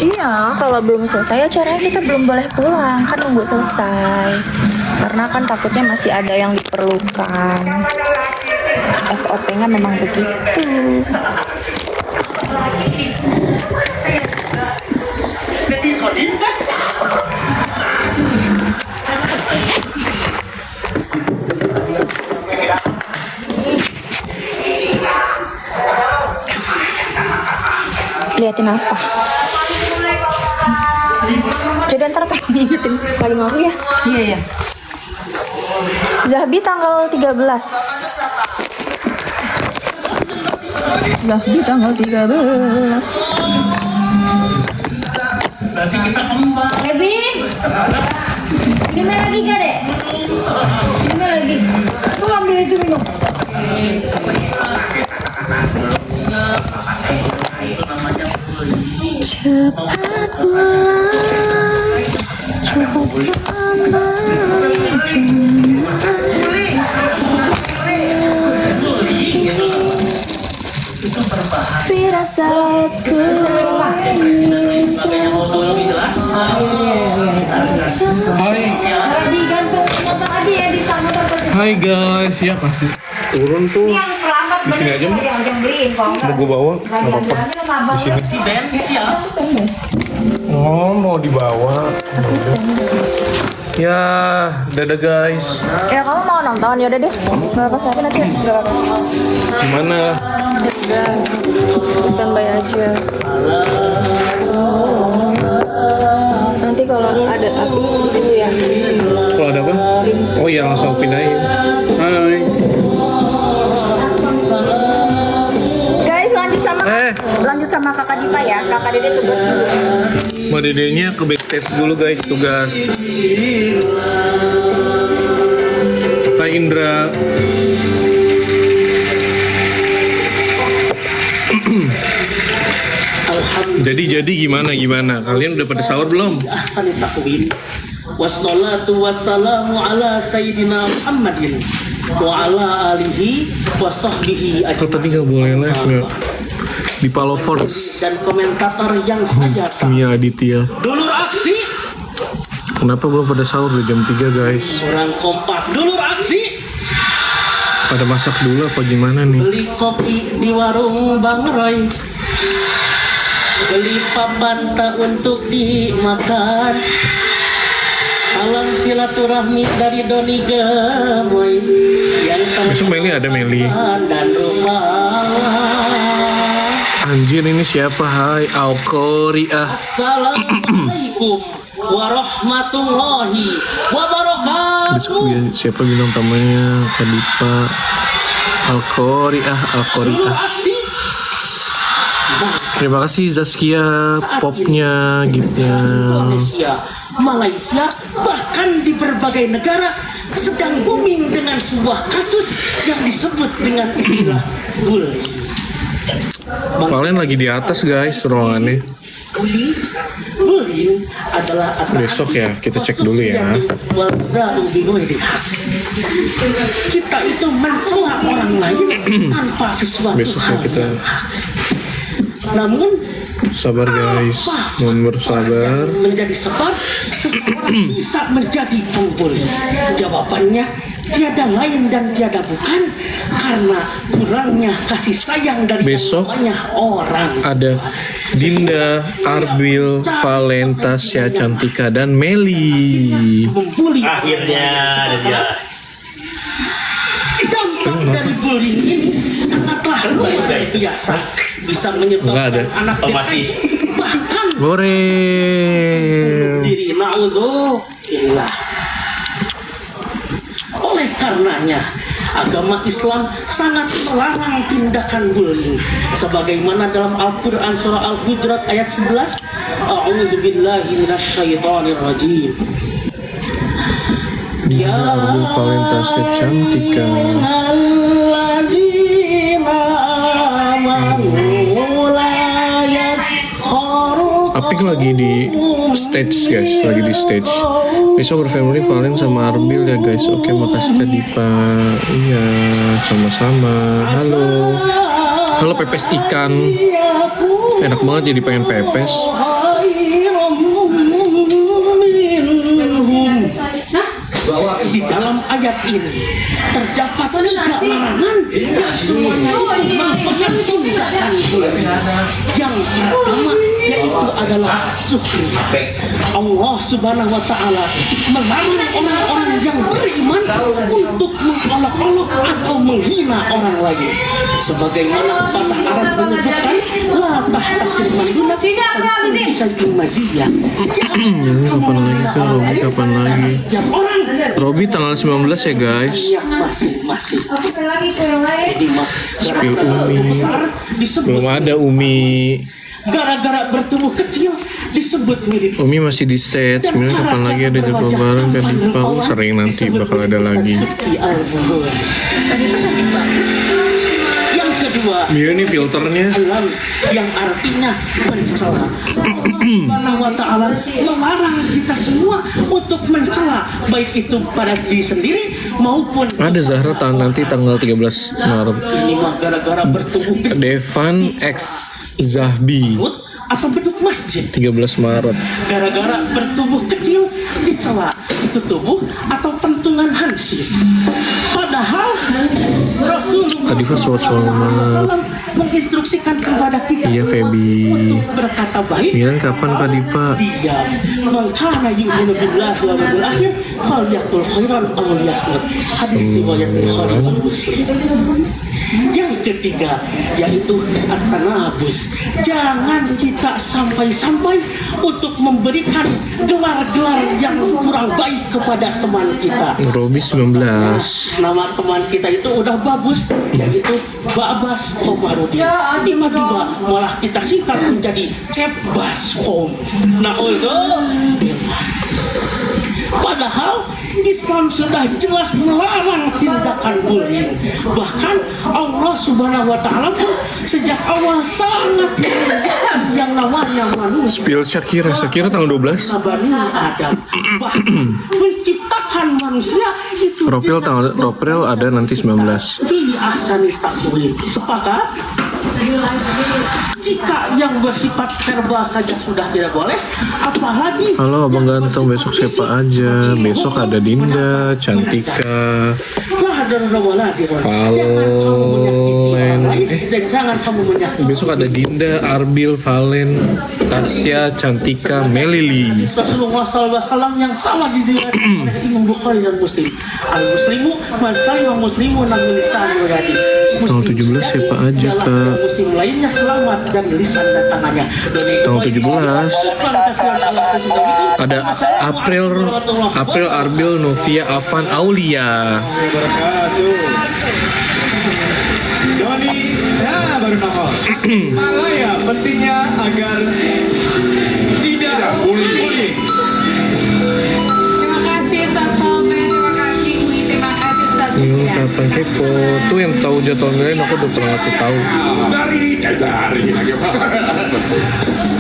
Iya, kalau belum selesai acaranya kita belum boleh pulang, kan nunggu selesai. Karena kan takutnya masih ada yang diperlukan. SOP-nya memang begitu. Liatin apa? Jadi ntar ingetin paling aku ya. Iya. Zahbi tanggal 13. Zahbi tanggal 13. Baby, minum lagi gak deh? Minum lagi. Aku ambil itu minum. Cepat pulang, cepat firasatku. Hai. Digantung motor aja ya di sana motor. Hai guys, ya kasih turun tuh. Yang terlambat Di sini aja, Mbak. yang beliin kalau Mau gue bawa, nggak apa-apa. Di sini. Oh, mau dibawa. Ya, dadah guys. Ya kamu mau nonton ya udah deh. Gak apa-apa, tapi nanti gak apa-apa. Gimana? Dadah. Standby aja. Nanti kalau ada aku di situ ya. Kalau ada apa? Oh iya, langsung pindahin. Hai. Guys, lanjut sama kakak Dipa ya. Kakak Dede tugas dulu. Mbak Dedenya ke backstage dulu guys, tugas. Kak Indra. Jadi gimana? Kalian udah pada sahur belum? Ahsanit taqwim. Wassalatu wassalamu ala sayyidina Muhammadin wa ala alihi wa sahbihi Kok tadi nggak boleh live nggak? Di Palovers. dan komentator yang saya Mia Aditya. dulur aksi, Kenapa belum pada sahur udah jam 3 guys? orang kompak dulur aksi, Pada masak dulu apa gimana nih? beli kopi di warung Bang Roy, beli papan tak untuk dimakan, salam silaturahmi dari Doni Gemoy yang Besok Meli ada Meli. dan rumah. Anjir ini siapa? Hai Alkoriah. Assalamualaikum warahmatullahi wabarakatuh. Besok dia siapa bintang tamunya? Kadipa. Alkoriah. Aksi Terima kasih Zaskia popnya, giftnya. Indonesia, Malaysia, bahkan di berbagai negara sedang booming dengan sebuah kasus yang disebut dengan istilah bullying. Kalian lagi di atas guys ruangannya. Bullying adalah Besok ya, kita cek dulu ya. Kita itu mencela orang lain tanpa sesuatu Besok ya hal kita. yang namun Sabar guys, mohon bersabar. menjadi sebab seseorang bisa menjadi pembuli. Jawabannya tiada lain dan tiada bukan karena kurangnya kasih sayang dari Besok banyak orang. Ada Dinda, Arbil, Valentasya, Cantika, dan Meli. Membuli Akhirnya ada dia. dampak dari bullying ini sangatlah luar biasa, bisa menyebabkan Nggak ada. anak Oh, masih. depresi, bahkan Goreng. diri. Na'udzubillah. Oleh karenanya agama Islam sangat melarang tindakan bullying sebagaimana dalam Al-Qur'an surah Al-Hujurat ayat 11, A'udzubillahi minasyaitonir rajim. Dinda, Arbil, Valentasya, Cantika. Apik lagi di stage guys, lagi di stage. Besok berfamily Valen sama Arbil ya guys. Oke, makasih Kak Dipa. Iya, sama-sama. Halo pepes ikan. Enak banget jadi pengen pepes. Di dalam ayat ini terdapat 3 larangan yang semuanya itu merupakan tindakan bullying. Yang pertama yaitu adalah syukur. Allah Subhanahu wa taala melarang orang-orang yang beriman untuk mengolok-olok atau menghina orang lain. Sebagaimana pepatah Arab menyebutkan la tahtakir manduna tidak maziyah. Kapan lagi Kak? Robi kapan lagi? Setiap orang Robi tanggal 19 ya guys. masing-masing. Spill Umi. Belum ada Umi. Gara-gara bertubuh kecil disebut mirip. Umi masih di stage. Sebenarnya kapan lagi ada jadwal bareng Kak Dipa? Sering nanti bakal ada lagi. Yang kedua, Mira nih filternya. lams yang artinya mencela. Allah Subhanahu wa taala melarang kita semua untuk mencela, baik itu pada diri sendiri maupun Ada Zahra nanti tanggal 13 Maret. ini mah gara-gara bertubuh kecil Devan X Zahbi atau beduk masjid. 13 Maret. Gara-gara bertubuh kecil dicela, itu tubuh atau pentungan hansip. Padahal Rasulullah Kadifa SAW menginstruksikan kepada kita Iya, semua Feby. untuk berkata baik. Miran kapan Kak Dipa? Diam. Mangkana yu'minu billahi wal yawmil akhir falyaqul khairan aw liyasmut. Hadis riwayat Bukhari dan Muslim. Yang ketiga yaitu at-tanabus. Jangan kita sampai-sampai untuk memberikan gelar-gelar yang kurang baik kepada teman kita. Robi 19. Nama teman kita itu udah bagus, yaitu Babas Komarudin. Tiba-tiba malah kita singkat menjadi Cep Baskom. Nah, padahal Islam sudah jelas melarang tindakan bullying. Bahkan Allah Subhanahu wa Ta'ala pun sejak awal sangat yang namanya manusia. Spill Shakira tanggal 12. Bani Adam bahkan menciptakan manusia itu Ropel ada nanti 19. di asani takwil. Sepakat? Jika yang bersifat verbal saja sudah tidak boleh, apalagi Halo abang ganteng, besok siapa aja? Besok ada Dinda, Cantika, Valen, dan jangan kamu menyakiti. besok ada Dinda, Arbil, Valen, Tasya, Cantika, Melili. Rasulullah SAW yang sama diriwayatkan oleh Imam Bukhari dan Muslim. Al-Muslimu man salima muslimu min lisani wa yadihi. Tanggal 17 siapa aja kak? Muslim lainnya selamat dari lisan dan tangannya. Tanggal 17 ada April, Arbil, Novia, Afan, Aulia. Doni, ya baru nongol. Malaya pentingnya agar tidak bullying. Terima kasih Ustaz Solmen, terima kasih Ui, terima kasih Ustaz Sofia. Kapan kepo? Tuh yang tahu jadwal lain aku udah pernah ngasih tahu.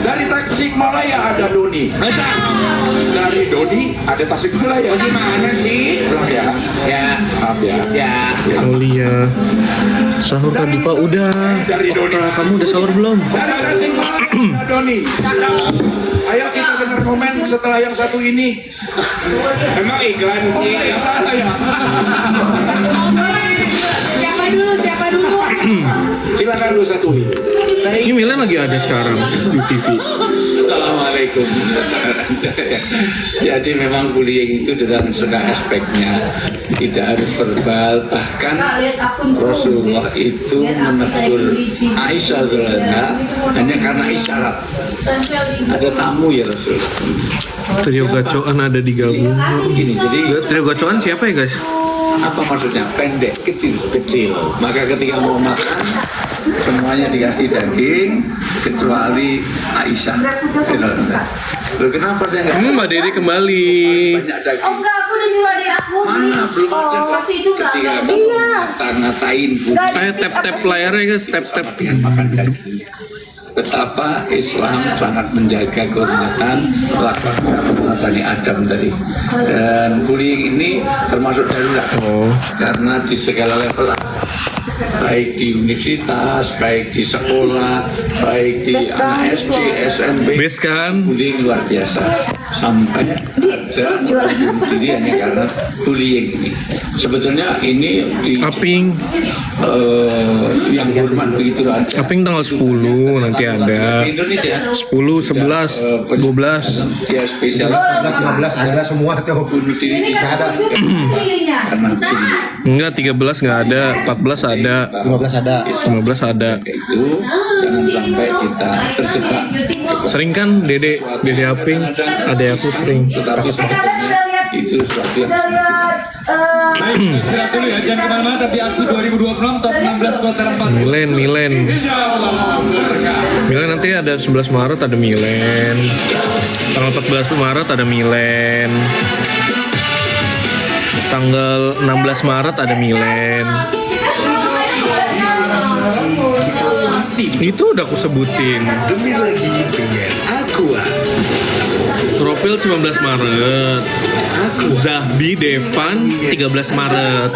Dari Tasikmalaya ada Doni. Dari Doni ada Tasikmalaya. Gimana sih? Pulang ya. Ya. Maaf ya. Ya. Aulia. Sahur tadi Pak udah. Okta, kamu udah sahur belum? Dari Tasikmalaya ada Doni. Ayo kita dengar komen setelah yang satu ini. Emang iklan? Oh, yang salah ya. Siapa dulu? Silakan dulu satu ini. Ini Milan lagi ada sekarang di TV. Assalamualaikum. Jadi memang bullying itu dalam segala aspeknya, tidak harus verbal. Bahkan Rasulullah itu menegur Aisyah radhiyallahu hanya karena isyarat. Ada tamu ya Rasul. Trio gacoan ada di gabung. Gini, jadi Trio gacoan siapa ya guys? apa maksudnya? Pendek, kecil. Maka ketika mau makan semuanya dikasih daging kecuali Aisyah. Loh, kenapa saya nggak? Mbak Dede kembali. Banyak daging. Oh enggak, aku udah nyuruh adik aku beli. Mana belum ada? Oh, masih itu enggak? Ketika Enggak. kamu Iya. ngatain Ayo tap layarnya guys, tap. dengan makan daging. Betapa Islam sangat menjaga kehormatan perlakuan Bani Adam tadi. Dan bullying ini termasuk darurat. Karena di segala level, baik di universitas, baik di sekolah, baik di anak SD, SMP, Bes kan? bullying luar biasa. Sampai ada bunuh diri hanya karena bullying ini. Sebetulnya ini di Aping yang hormat begitu aja. Aping tanggal 10 nanti ada. Di Indonesia 10, 11, 12. dia spesial 15 ada semua tuh. bunuh diri Ini kan ada pilihnya. karena bullying. Enggak, 13 enggak ada, 14 ada, 15 ada. 15 ada. Itu jangan sampai kita terjebak. Sering kan Dede Aping, ada aku sering. Tetapi sebetulnya itu sesuatu yang Baik, istirahat dulu ya, jangan kemana-mana. Tapi aksi 2026 top 16 kloter 4. Milen. Milen nanti ada 11 Maret ada Milen. Tanggal 14 Maret ada Milen. Tanggal 16 Maret ada Milen. Itu udah aku sebutin. Demi lagi dengan Aqua. Profil 19 Maret. Zahbi Devan 13 Maret.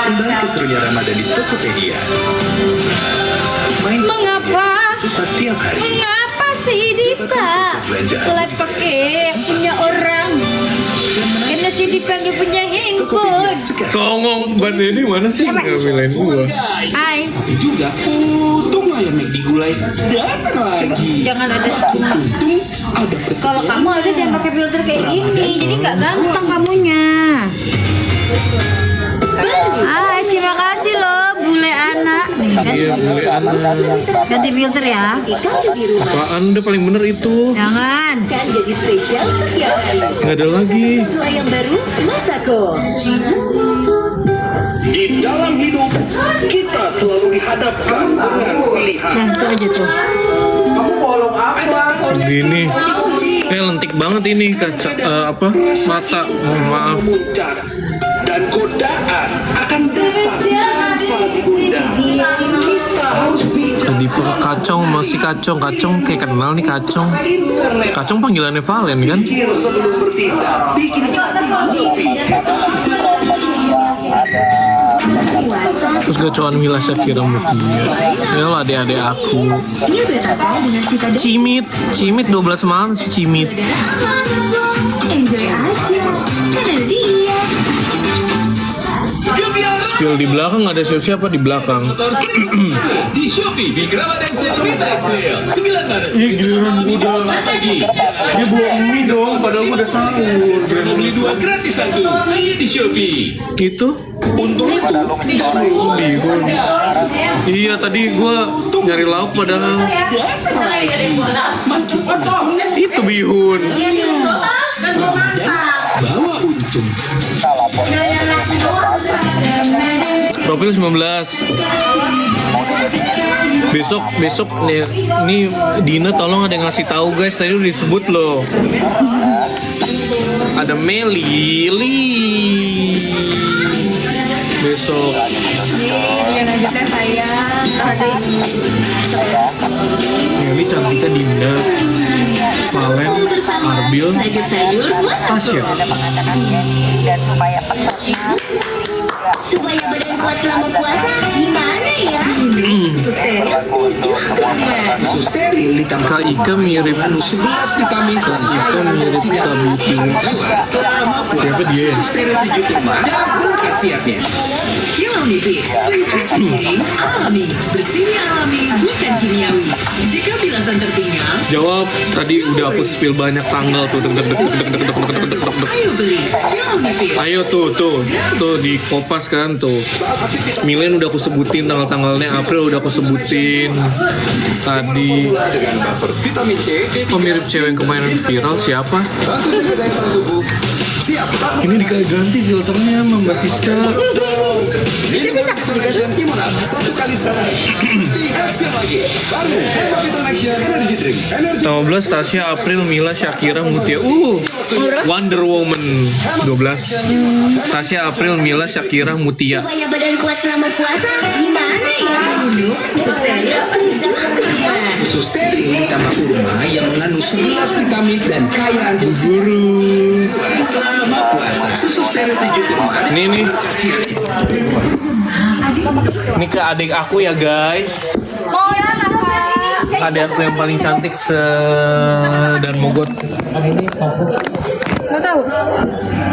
Kembali ke serunya Ramadan di Tokopedia. Mengapa? Tiap hari. Mengapa sih Dipa? Like pakai punya orang. Karena si Dipa nggak punya handphone. Songong Mbak Dede mana sih nggak milain gua? Ay, Tapi juga untung ayam McD gulai datang lagi. jangan ada. Untung ada Kalau kamu harusnya jangan pakai filter kayak gini, jadi nggak ganteng kamunya. Ah, terima kasih loh, bule anak. Nih, Iya, bule anak. ganti filter ya. Apaan udah paling bener itu? Jangan. Kan jadi spesial setiap hari. Nggak ada lagi. Yang baru, Masako. Di dalam hidup, kita selalu dihadapkan dengan pilihan. Nah, itu aja tuh. Gini. Lentik banget ini kaca mata. Mohon maaf. Memuncak dan godaan akan datang tanpa diundang. Kita harus bijak. Tadi kacong masih kacong kayak kenal nih kacong. Internet Kacong panggilannya Valen kan? pikir sebelum bertindak, bikin kita lebih Terus gacoan Mila Syakira Mutia. Ya lah adik-adik aku. Dia bertasa dengan vitamin. Cimit 12 malam si Cimit. Enjoy aja. Kan ada dia. Spill di belakang ada siapa di belakang. Di Shopee di Gramedan Certified Sale 9 Maret. Ih giliran gue udah Pagi. dia bawa mie dong padahal gue udah sahur. Mau beli 2 gratis 1 hanya di Shopee. Itu untung itu bihun. Iya tadi gue nyari lauk padahal itu bihun. bawa untung. Profil 19. Besok nih Dina tolong ada yang ngasih tahu guys, tadi udah disebut loh. Ada Meli besok. Meli cantiknya Dinda, Valen, Arbil, Tasya. Supaya badan kuat selama puasa gimana ya? Susu steril ditambah Kak Ika mirip 11 vitamin dan Ika mirip Kak Beauty. Siapa dia ya? Susu steril 75 dan khasiatnya. Kilo nipis, alami, bersihnya alami, bukan kimiawi. Jika bilasan tertinggal, Jawab, tadi udah aku spill banyak tanggal tuh. ayo beli Kilo nipis. Ayo tuh di Kopas kan tuh. Milen udah aku sebutin tanggal-tanggalnya, April udah aku sebutin tadi. Dengan buffer vitamin C, Oh mirip cewek yang kemarin viral siapa? bantu jaga daya tahan tubuh. Siap. Ini diganti filternya sama Mbak Siska. Ini bisa Action Imunat 1 kali sehari. 3 siang lagi. Baru Herbal Vitamin Action Energy Drink. Energy. 15 Tasya, April, Mila, Syakira, Mutia. Wonder Woman 12. Tasya, April, Mila, Syakira, Mutia. Supaya badan kuat selama puasa gimana ya? Susu steril berjuang kurma. Susu steril ditambah kurma yang mengandung 11 vitamin dan kaya antioksidan. Selama puasa, susu steril 7 kurma. Ini nih. Ini ke adik aku ya guys. Oh ya kakak. Adik aku yang paling cantik dan mogot. Nggak tahu.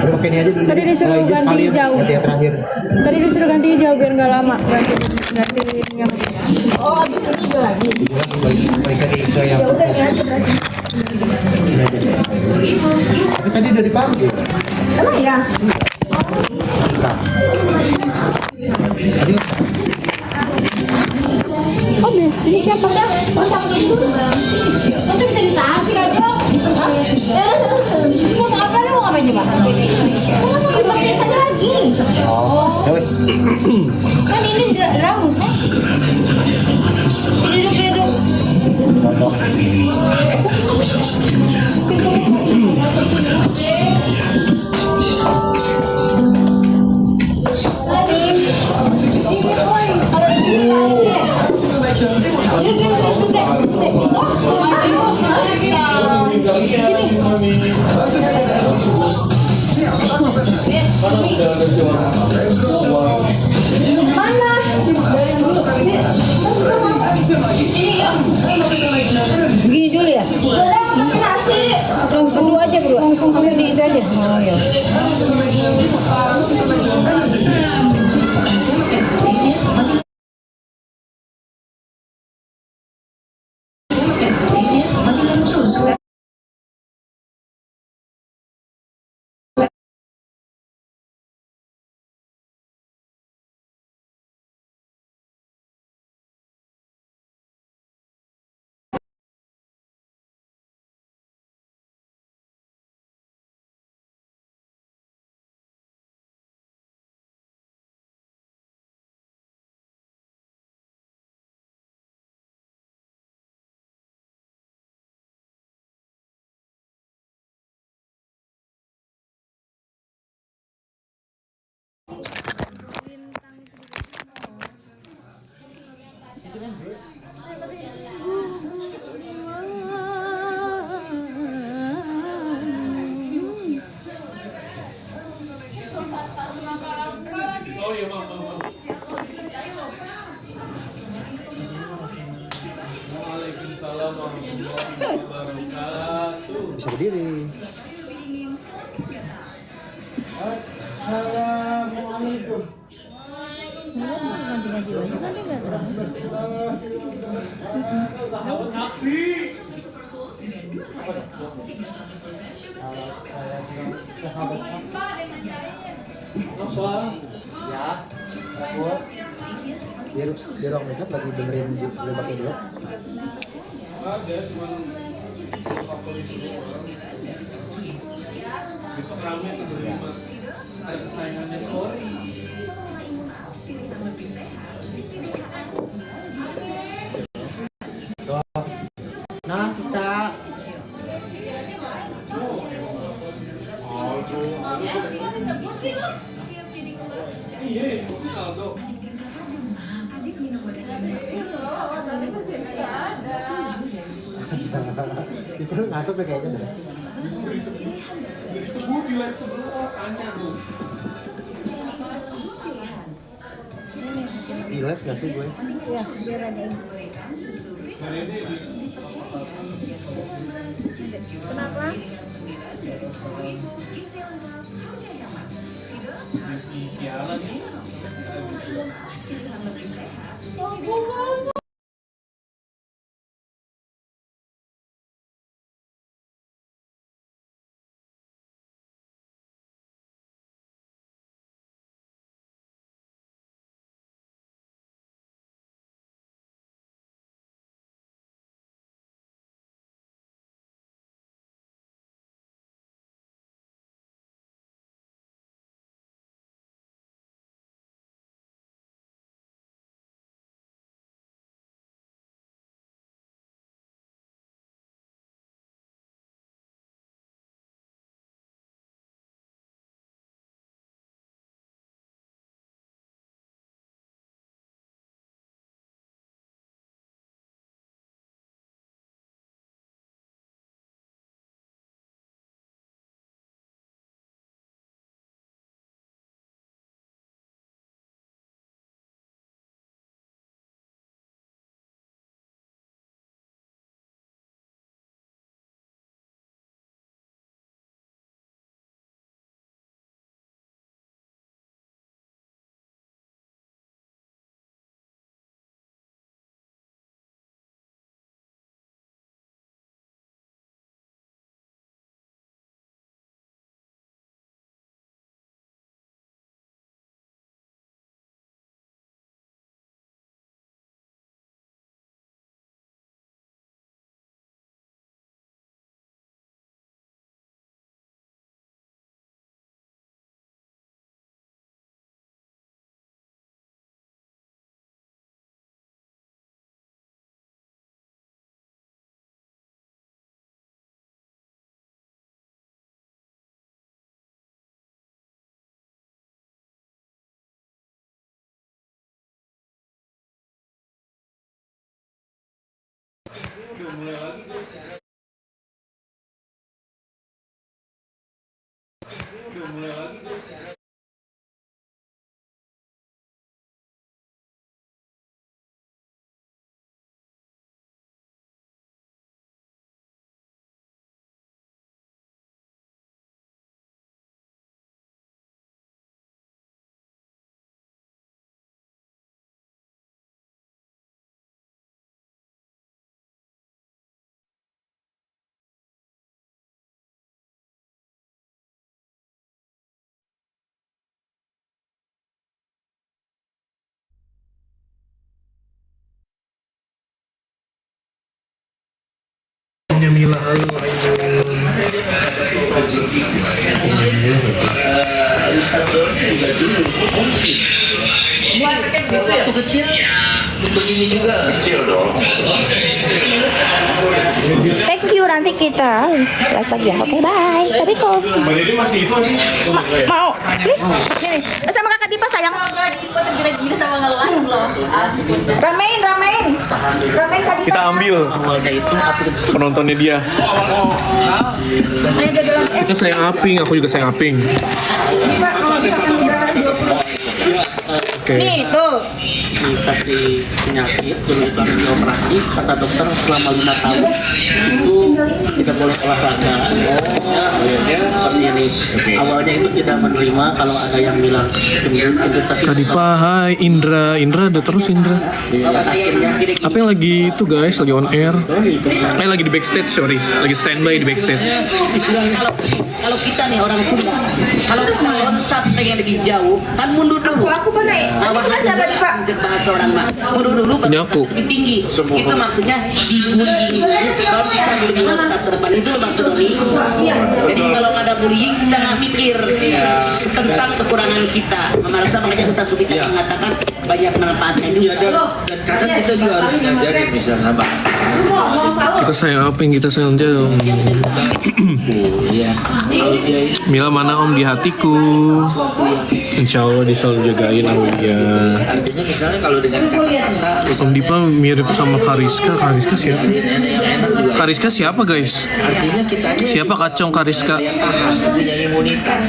Pakai ini aja dulu. Tadi disuruh ganti hijau. Nanti yang terakhir. Tadi disuruh ganti hijau biar nggak lama. Ganti yang. Balikan ke yang. Tapi tadi udah dipanggil. Emang ya? Oh biasa ini siapa? Masa bisa ditahan sih Kak Jo? Hah? Ya mau apa lu mau ngapain coba? Mau masuk dipakai lagi. Ya wes. Kan ini ramus kan? Ini duduk. Begini dulu ya? Langsung dulu aja bro. Langsung di itu aja. Oh ya. Bisa berdiri. Assalamualaikum. Ya, biar orang makeup lagi benerin pakai dulu. Nah, kita itu ngatur kayaknya deh. Piles gak sih gue? Iya, biar ada ini. Kenapa? Mila, halo Waktu kecil begini juga. Kecil dong. Thank you, nanti kita live lagi ya. Oke, bye. Assalamualaikum. Jadi masih itu nih. Mau? Nih, sama kakak Dipa sayang. Kakak Dipa tergila-gila sama nge-live loh. Ramein Kak Dipa. kita ambil penontonnya dia. Kita sayang Aping, aku juga sayang Aping. Dipa, kalau misalkan udah 20 Oke. Nih tuh. dikasih penyakit dulu itu harus dioperasi, kata dokter selama 5 tahun itu tidak boleh olahraga. Ya seperti ini. Awalnya itu tidak menerima kalau ada yang bilang gendut, tapi Kadipa, hai Indra ada terus Indra. Apa yang lagi itu guys, lagi on air? Lagi di backstage, sorry, lagi standby di backstage. Istilahnya kalau kita nih orang Sunda, kalau kita loncat pengen lebih jauh, kan mundur dulu. Aku pernah ya. Siapa nih Pak? Bahasa orang Mak. Mundur dulu, Punya aku. lebih tinggi. Itu maksudnya bullying baru bisa lebih loncat ke depan. Itu maksud bullying. Jadi kalau nggak ada bullying kita nggak mikir tentang kekurangan kita. Merasa makanya Ustaz Subita yang mengatakan banyak manfaatnya juga. Dan kadang kita juga harus ngajarin misalnya sama. Kita sayang apa yang kita sayang jauh. Iya. Kalau dia ini Mila mana om di hatiku. Insya Allah dia selalu jagain sama dia. artinya misalnya kalau dengan kata-kata Om Dipa mirip sama Kariska. Kariska siapa? nenek yang enak juga. Kariska siapa guys? Artinya kitanya Siapa kacung Kariska? yang tahan, punya imunitas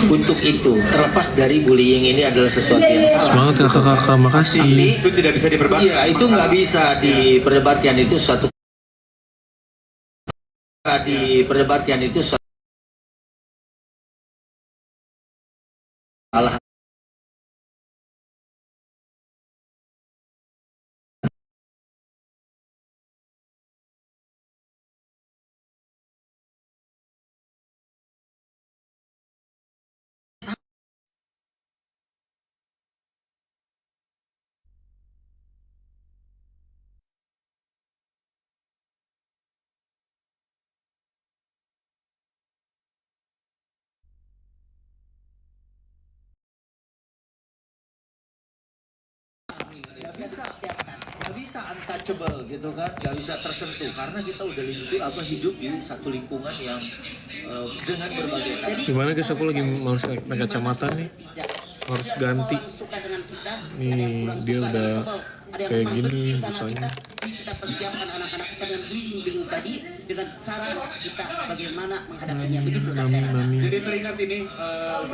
untuk itu. Terlepas dari bullying ini adalah sesuatu yang salah. Semangat kakak-kakak, makasih. Itu tidak bisa diperdebatkan. Iya, itu nggak bisa diperdebatkan, itu suatu salah. Gak bisa untouchable gitu kan, gak bisa tersentuh karena kita udah hidup di satu lingkungan yang dengan berbagai kata. Gimana guys, aku lagi males pakai kacamata nih. Harus ganti. Nih dia udah kayak gini misalnya. Kita persiapkan anak-anak kita dengan bimbing tadi dengan cara kita bagaimana menghadapinya begitu. Jadi teringat ini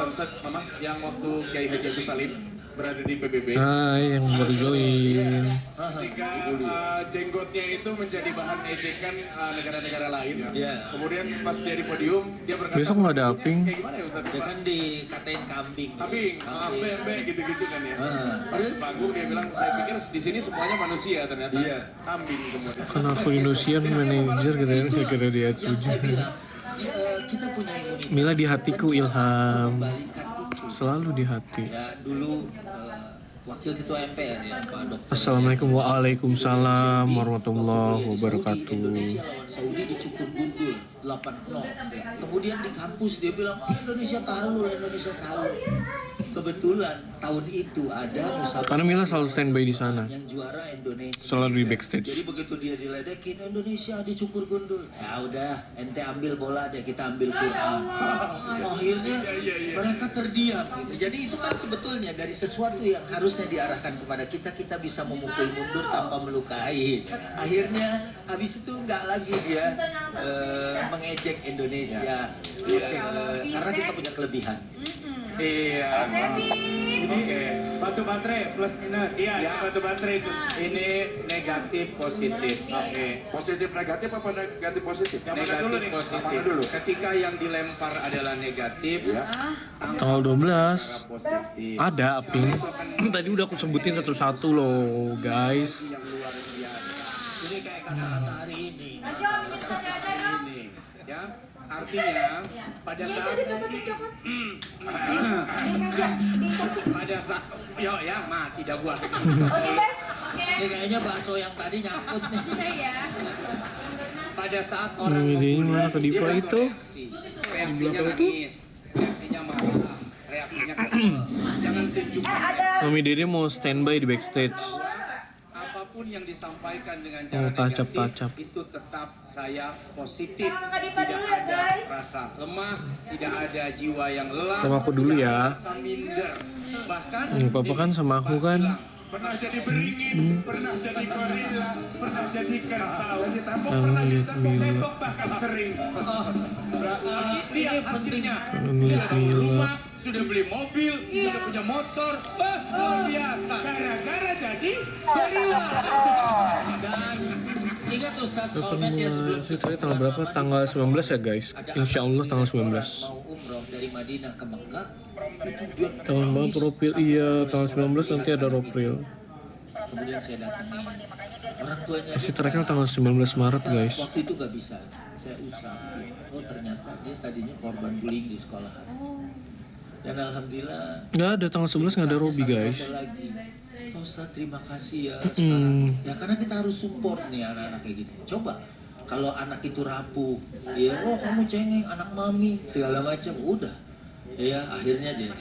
Ustaz Mama yang waktu Kiai Haji Agus Salim berada di PBB. Hai yang baru join. Ketika jenggotnya itu menjadi bahan ejekan negara-negara lain. Iya. Kemudian pas dia di podium dia berkata, Besok nggak ada aping. kayak gimana ya Ustaz? Dia kan dikatain kambing. Kambing, bebek gitu-gitu kan ya. Terus panggung dia bilang, saya pikir di sini semuanya manusia, ternyata kambing semua. Karena aku Indosiar manajer gitu ya, saya kira dia tujuh. Kita punya imunitas. Mila di hatiku Ilham, selalu di hati. Ya dulu Wakil Ketua MPR ya Pak Dr. Assalamualaikum waalaikumsalam warahmatullahi wabarakatuh. Indonesia lawan Saudi dicukur gundul 8-0. Kemudian di kampus dia bilang, Indonesia kalah. Kebetulan tahun itu ada musabaqah. Karena Mila selalu standby di sana. Yang juara Indonesia. Selalu di backstage. Jadi begitu dia diledekin, Indonesia dicukur gundul. Ya udah, ente ambil bola deh, kita ambil Quran. Akhirnya mereka terdiam gitu. Jadi itu kan sebetulnya dari sesuatu yang harusnya diarahkan kepada kita, kita bisa memukul mundur tanpa melukai. Akhirnya habis itu nggak lagi dia mengejek Indonesia karena kita punya kelebihan. Iya. Oke. Batu baterai plus minus. Iya, batu baterai itu. Ini negatif positif. Oke. Positif negatif apa negatif positif? Yang mana dulu nih? Positif. Dulu. Ketika yang dilempar adalah negatif, Tanggal 12 positif. ada aping. Tadi udah aku sebutin satu-satu loh guys. Ini kayak kata-kata hari ini. Ya, artinya pada saat pada saat ya mati dah gua. Ini kayaknya bakso yang tadi nyangkut nih. Pada saat orang Ini mana ke Dipa itu? reaksinya nangis, reaksinya marah, reaksinya kesel. Jangan tunjukkan Mami Dede mau standby di backstage. apapun yang disampaikan dengan cara tacap-tacap. negatif itu tetap saya positif. Tidak ada rasa lemah, tidak ada jiwa yang lelah. Sama aku dulu tidak ya. ada rasa minder. Bahkan Papa kan sama aku kan. pernah jadi beringin, pernah jadi gorila, pernah jadi kerbau, ditambok, Kalau pernah lihat ditambok Mila. tembok bahkan sering. Lihat hasilnya. Kalau Lihat lihat ada Mila. rumah sudah beli mobil, sudah punya motor, luar biasa. Gara-gara jadi berilah. Dan ingat Ustaz Solmed ya sebelum Saya tanggal berapa? Tanggal 19 ya guys. Insya Allah tanggal 19. mau umroh dari Madinah ke Mekah itu dia Tahun banget Ropril, iya tanggal 19 nanti ada Ropril. kemudian saya datangi orang tuanya Masih terakhir tanggal 19 Maret guys. waktu itu gak bisa saya usah oh ternyata dia tadinya korban bullying di sekolahan dan alhamdulillah Nggak ada tanggal 11 nggak ada Robi guys. ada lagi oh Ustaz terima kasih ya sekarang ya karena kita harus support nih anak-anak kayak gini coba kalau anak itu rapuh ya oh kamu cengeng anak mami segala macam udah ya akhirnya dia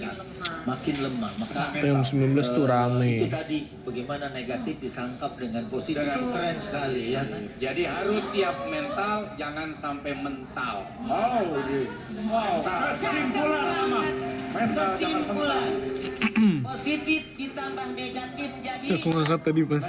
makin lemah maka Yang 19 tuh rame. itu tadi bagaimana negatif disangkap dengan positif keren sekali ya kan Jadi harus siap mental, jangan sampai mental. Kesimpulan lama. Mental jangan mental. Positif ditambah negatif jadi Aku ngangkat tadi pas.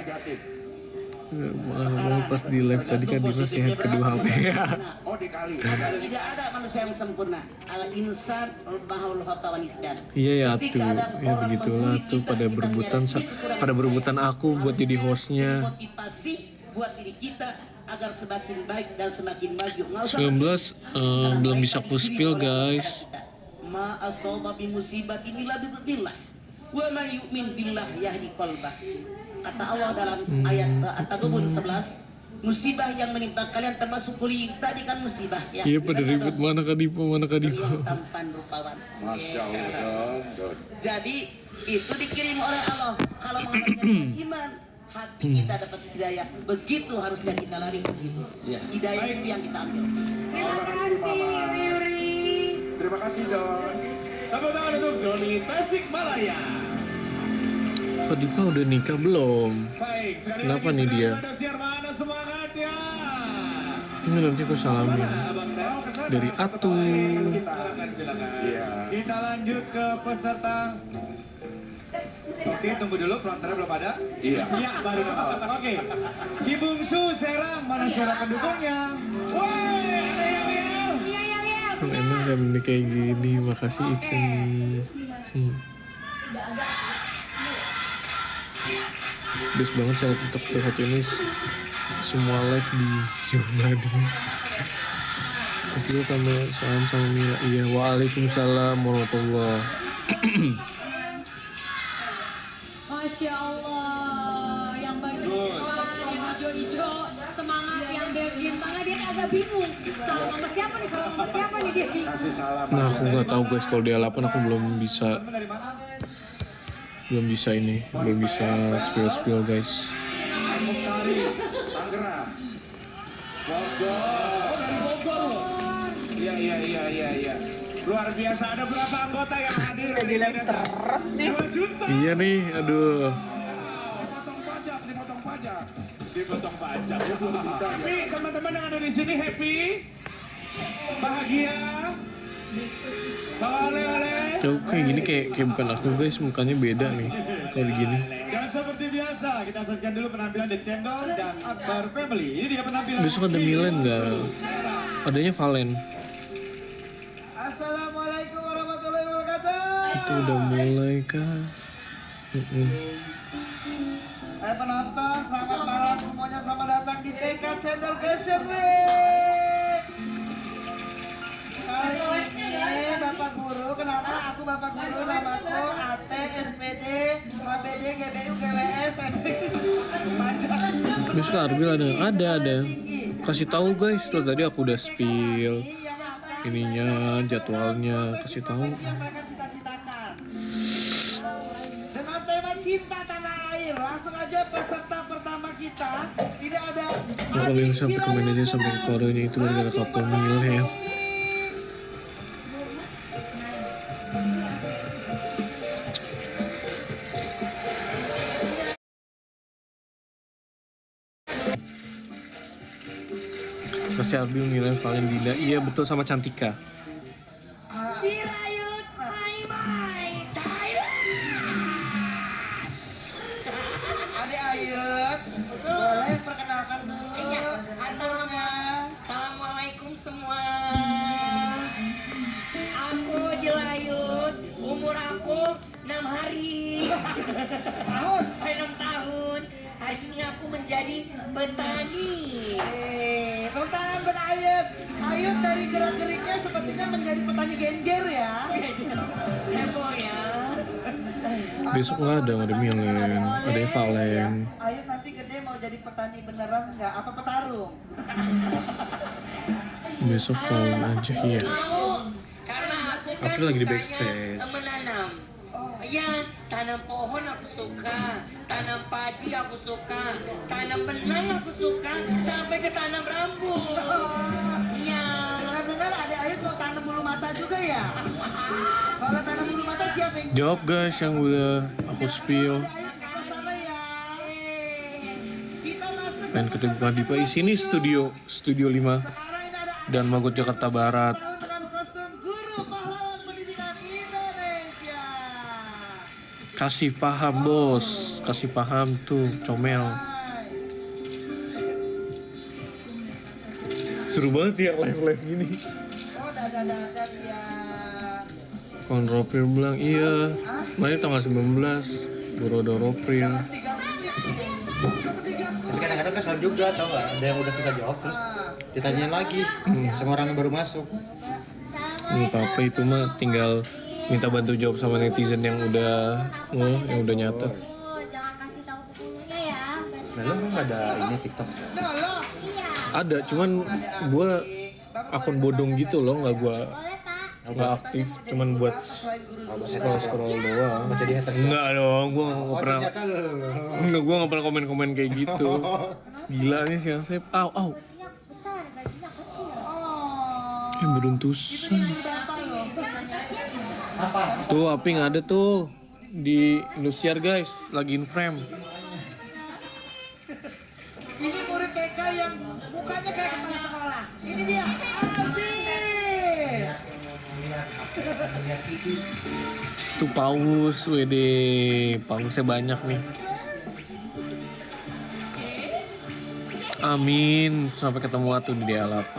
Malah pas di live tadi kan Dimas ya kedua HP ya. Oh dikali. tidak ada manusia yang sempurna. Al insan mahul khata wal isyan. Iya ya Ketika tuh, ada ya orang begitulah membuli tuh kita, pada kita berebutan, menyadari kekurangan pada berebutan aku buat harus jadi hostnya. motivasi buat diri kita agar semakin baik dan semakin maju. Nggak usah 19 belum bisa ku spill guys. Ma asoba bi musibatin illa bi idznillah. Wa may yu'min billah yahdi qalbah. Kata Allah dalam ayat At-Taghabun 11, musibah yang menimpa kalian termasuk kulit tadi kan musibah ya. Iya pada ribut mana Kadipo. Yang tampan rupawan. Masya Allah. Jadi itu dikirim oleh Allah. Kalau mengatakan iman, hati kita dapat hidayah. Begitu harusnya kita lari ke situ. Hidayah itu yang kita ambil. Terima kasih Yuri. Terima kasih Don. Tepuk tangan untuk Doni Tasikmalaya. Kadipo udah nikah belum? Baik, sekali Kenapa lagi nih dia? ada siar mana semangat ya. Ini nanti aku salamin dari Atu. Silakan. Kita lanjut ke peserta. Oke, tunggu dulu, pelontarnya belum ada. Iya. Iya, baru dapat. Oke. Ki Bungsu Serang, mana suara pendukungnya? Kan emang gak bener kayak gini. Makasih Itsumi. Best banget saya untuk saat ini semua live di Syumadi. Kasih tambah salam sama Mila. Iya, waalaikumsalam warahmatullah. Masya Allah, yang bagus, yang hijau-hijau, semangat yang dia bintangnya dia agak bingung. Salam sama siapa nih? Salam sama siapa nih dia bingung. Kasih salam. Nah aku nggak tahu guys kalau dia 8 aku belum bisa ini, belum bisa spill guys. Tangerang. Bogor. Oh dari Bogor loh. Iya. Luar biasa, ada berapa anggota yang hadir di live terus nih? 2 juta. Iya nih, aduh. Dipotong pajak. Tapi teman-teman yang ada di sini happy, bahagia, bawa oleh-oleh. Coba kayak gini kayak bukan aku guys, mukanya beda nih kalau begini. Dan seperti biasa, kita saksikan dulu penampilan The Cendol dan Akbar Family. Ini dia penampilan. Besok ada Milen nggak? Adanya Valen. Assalamualaikum warahmatullahi wabarakatuh. Itu udah mulai kah? Hai penonton, selamat malam semuanya, selamat datang di TK Cendol Fashion Week. Kali ini Bapak Guru, kenalkan aku Bapak Guru, namaku AT, SPD, ABD, GBU, GWS. Besok Arbil ada. Kasih tahu guys, tuh tadi aku udah spill ininya, jadwalnya, kasih tahu. Dengan tema cinta tanah air, langsung aja peserta pertama kita. Tidak ada. Nah, kalau yang sampai kemana aja sampai ke Korea itu gara-gara kapal Milen. Masih Arbil, Milen, Valen, Dinda. Iya betul, sama Cantika. Dirayut mai Thailand. Adik Ayut, boleh perkenalkan dulu. Iya, assalamualaikum semua. Aku Jelayut, umur aku 6 hari. 6 tahun. Hari ini aku menjadi petani. Tepuk tangan buat Ayut. Ayut dari gerak-geriknya sepertinya menjadi petani genjer ya. Heboh ya. Besok nggak ada Milen, ada Valen. Ayut nanti gede mau jadi petani beneran nggak? Apa petarung? Besok Valen aja ya. Mau, karena aku kan Aku lagi di sukanya backstage. menanam. Ya, tanam pohon aku suka, tanam padi aku suka, tanam benang aku suka, sampai ke tanam rambut. Iya. Dengar-dengar ada Ayut mau tanam bulu mata juga ya? Kalau tanam bulu mata siapa yang Jawab guys yang udah aku spill. sama ya? Kita masuk Dan ketemu di Pak sini studio 5 dan Magot Jakarta Barat. dengan kostum guru pahlawan pendidikan Indonesia. Kasih paham bos, kasih paham tuh comel. Seru banget ya live gini. Oh, ada ya. Konropir bilang iya. Mana tanggal 19 Borodo Ropril. Tapi kadang-kadang kesel juga tau nggak? Ada yang udah kita jawab terus ditanyain lagi sama orang yang baru masuk. Nggak apa-apa itu mah tinggal minta bantu jawab sama netizen yang udah nyatet. Jangan kasih tahu penghulunya ya. Nah lo nggak ada ini TikTok? Ada, cuman gue akun bodong gitu loh, nggak gue nggak aktif, cuman buat scroll doang. Mau jadi haters? Enggak dong, gue nggak pernah. Ternyata lo. Enggak, gue nggak pernah komen kayak gitu. Gila nih si Asep. Au. Besar, gajinya kecil. Beruntusan. Tuh Aping ada tuh di Indosiar guys, lagi in frame. Ini murid TK yang mukanya kayak kepala sekolah. Ini dia. Asik. Tuh paus, pausnya banyak nih. Amin, sampai ketemu waktu di DA8.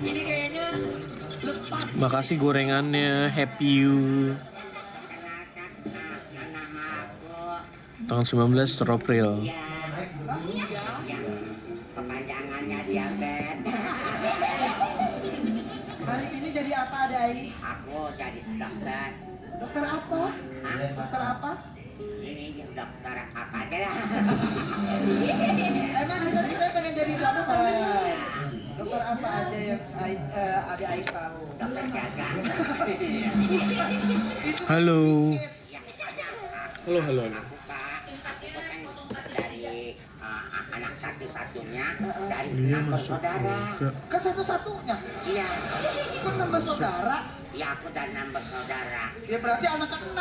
Ini kayaknya lepas. Makasih gorengannya, happy you. Tanggal 19 April. Kepanjangannya diabetes. Hari ini jadi apa, Dai? Aku jadi dokter. Dokter apa? Dokter apa? Ini dokter apa aja lah. Emang kita pengen jadi dokter. Dokter apa aja yang ada Ais tahu? Dokter jaga. Halo. Halo. Aku Pak, aku kan dari anak satu-satunya dari Dia 6 masuk bersaudara. juga. Kan satu-satunya. Iya. Kok nambah saudara? Iya, aku dari 6 bersaudara. Ya berarti anak ke-6.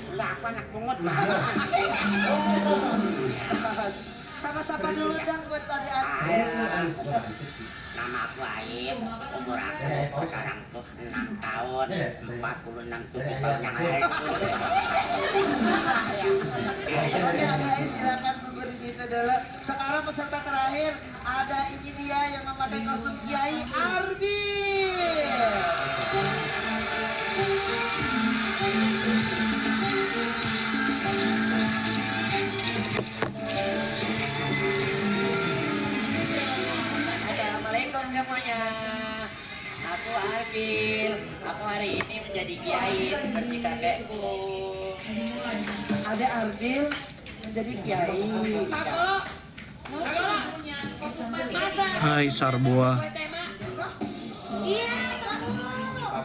Enggak, aku anak pungut Pak. Sama-sama dulu dan buat adik-adik. Nama aku Ais, umur aku sekarang tuh 6 tahun, 46 tuh tahun yang lalu. Oke, Ais silakan tunggu di situ dulu. Sekarang peserta terakhir ada ini dia yang memakai kostum Kiai Arbil. Assalamualaikum semuanya. Aku Arbil. Aku hari ini menjadi kiai seperti kakekku. Ada Arbil menjadi Kiai. Hai Sarboa. Iya, kan dulu.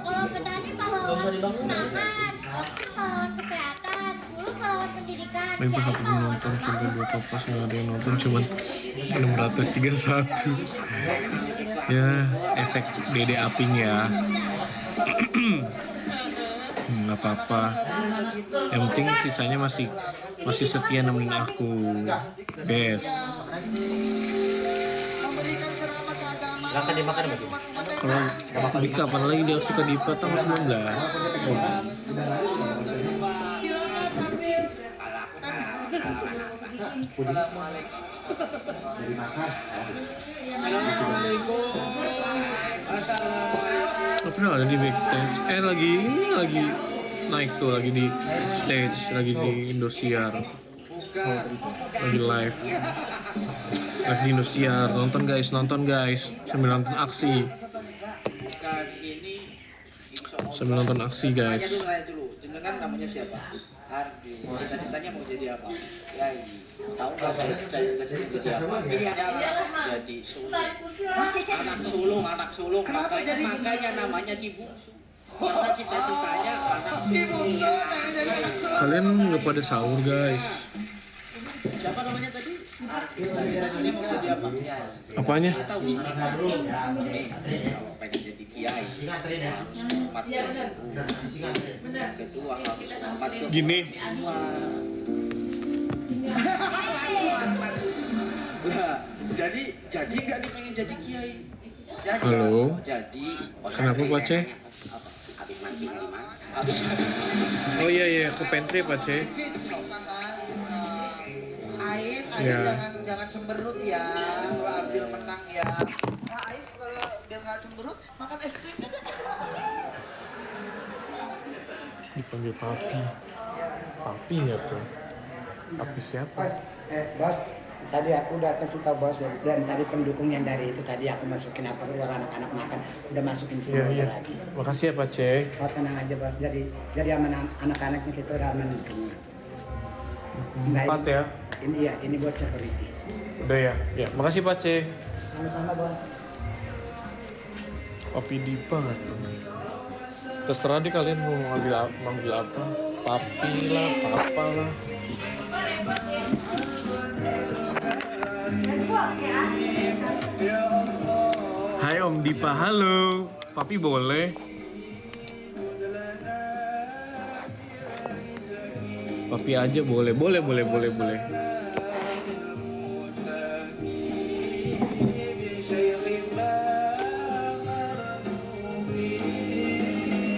Kalau petani pahlawan pangan, pahlawan kesehatan, dulu pahlawan pendidikan. Main pernah pergi nonton sampai 2 papas yang ada yang nonton cuman 631. Ya, efek Dede Aping ya. Nggak apa-apa. Yang penting sisanya masih setia nemenin aku. Best. Memberikan ceramah keagamaan. Silakan dimakan begini. Kalau di kapan lagi dia suka di tanggal 19. Silakan Arbil. Assalamualaikum. Dari masak. Assalamualaikum. Assalamualaikum. ada di backstage. Lagi naik tuh, lagi di stage, lagi di Indosiar. Lagi live di Indosiar. Nonton guys, sambil nonton aksi. Sambil nonton aksi guys. Dulu, jenengan namanya siapa? Ardi. Cita-citanya mau jadi apa? Kiai. Tahu nggak saya cita-citanya jadi apa? Jadi sulung. Anak sulung. Makanya namanya dibungsu. Karena cita-citanya anak sulung. Kalian nggak pada sahur guys? Siapa namanya tadi? Cita-citanya mau jadi apa? Apanya? Tahu ini. Kalau pengen jadi kiai, harus hormat ke guru. Kedua harus hormat ke Gini. Nah, jadi nggak nih pengen jadi kiai? Jadi, Halo. Jadi. Kenapa Pak C? Habis mandi di mana? Oh iya ke pantry Pak C. Ais Ya. jangan cemberut ya, kalau ambil menang ya. Nah, Ais kalau biar nggak cemberut, makan es krim juga. Dipanggil papi. Papi nggak tuh? Papi siapa? Bos, tadi aku udah kasih tau bos ya, dan tadi pendukung yang dari itu tadi aku masukin apa keluar anak-anak makan, udah masukin semuanya lagi. Makasih ya Pak C. Oh tenang aja bos, jadi aman anak-anaknya kita udah aman semua. Nah, 4 ya? Ini buat security. Udah ya? Ya, makasih Pak C. Sama-sama bos. Papi Dipa nggak tuh? Terserah deh kalian mau manggil apa. Papi lah, papa lah. Hai Om Dipa, halo. Papi boleh? Papi aja boleh.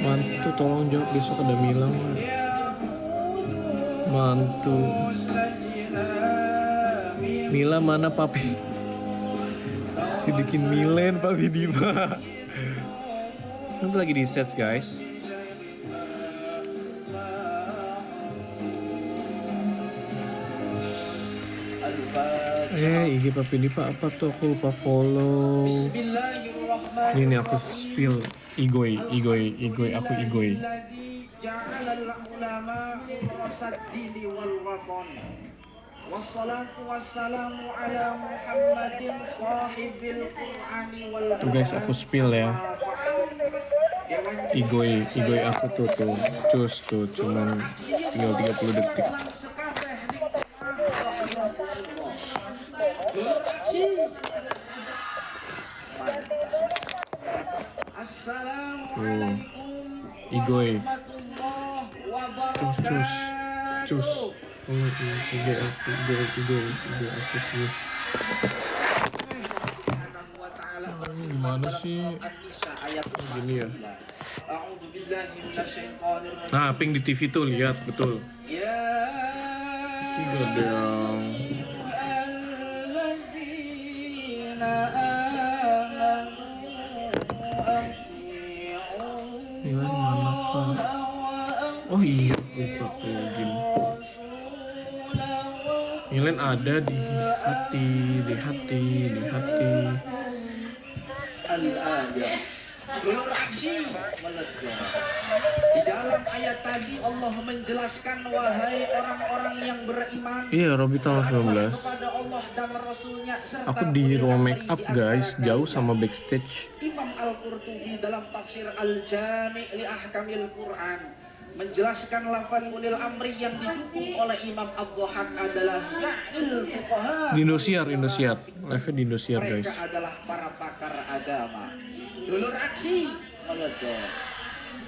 Mantu tolong jawab, besok ada Milang. Mantu Mila mana papi? Sidikin Milen Papi Diva. Nanti lagi di sets guys. IG Papi Diva apa tuh? Aku lupa follow. Ini aku spill Igoi aku Igoi. Tuh guys, aku spill ya. Igoi aku tuh cus tuh cuman tinggal 30 detik. Igoi cus IG aku sih. Gimana sih gini ya? Nah, ping di TV tuh lihat betul. Tiga dong. Milan mana Pak? Oh iya, lupa login. Milan ada di hati. Ulur aksi meledak. Di dalam ayat tadi Allah menjelaskan, wahai orang-orang yang beriman. Iya, Robi tanggal 19. Kepada Allah dan Rasulnya serta Aku di ruang make up guys, jauh sama backstage. Imam Al-Qurtubi dalam tafsir Al-Jami' li Ahkamil Quran menjelaskan lafaz ulil amri yang didukung oleh Imam Ad-Dhahak adalah ya'nil fuqaha. Di Indosiar, live di Indosiar guys. Mereka adalah para pakar agama. Dulur aksi meledak.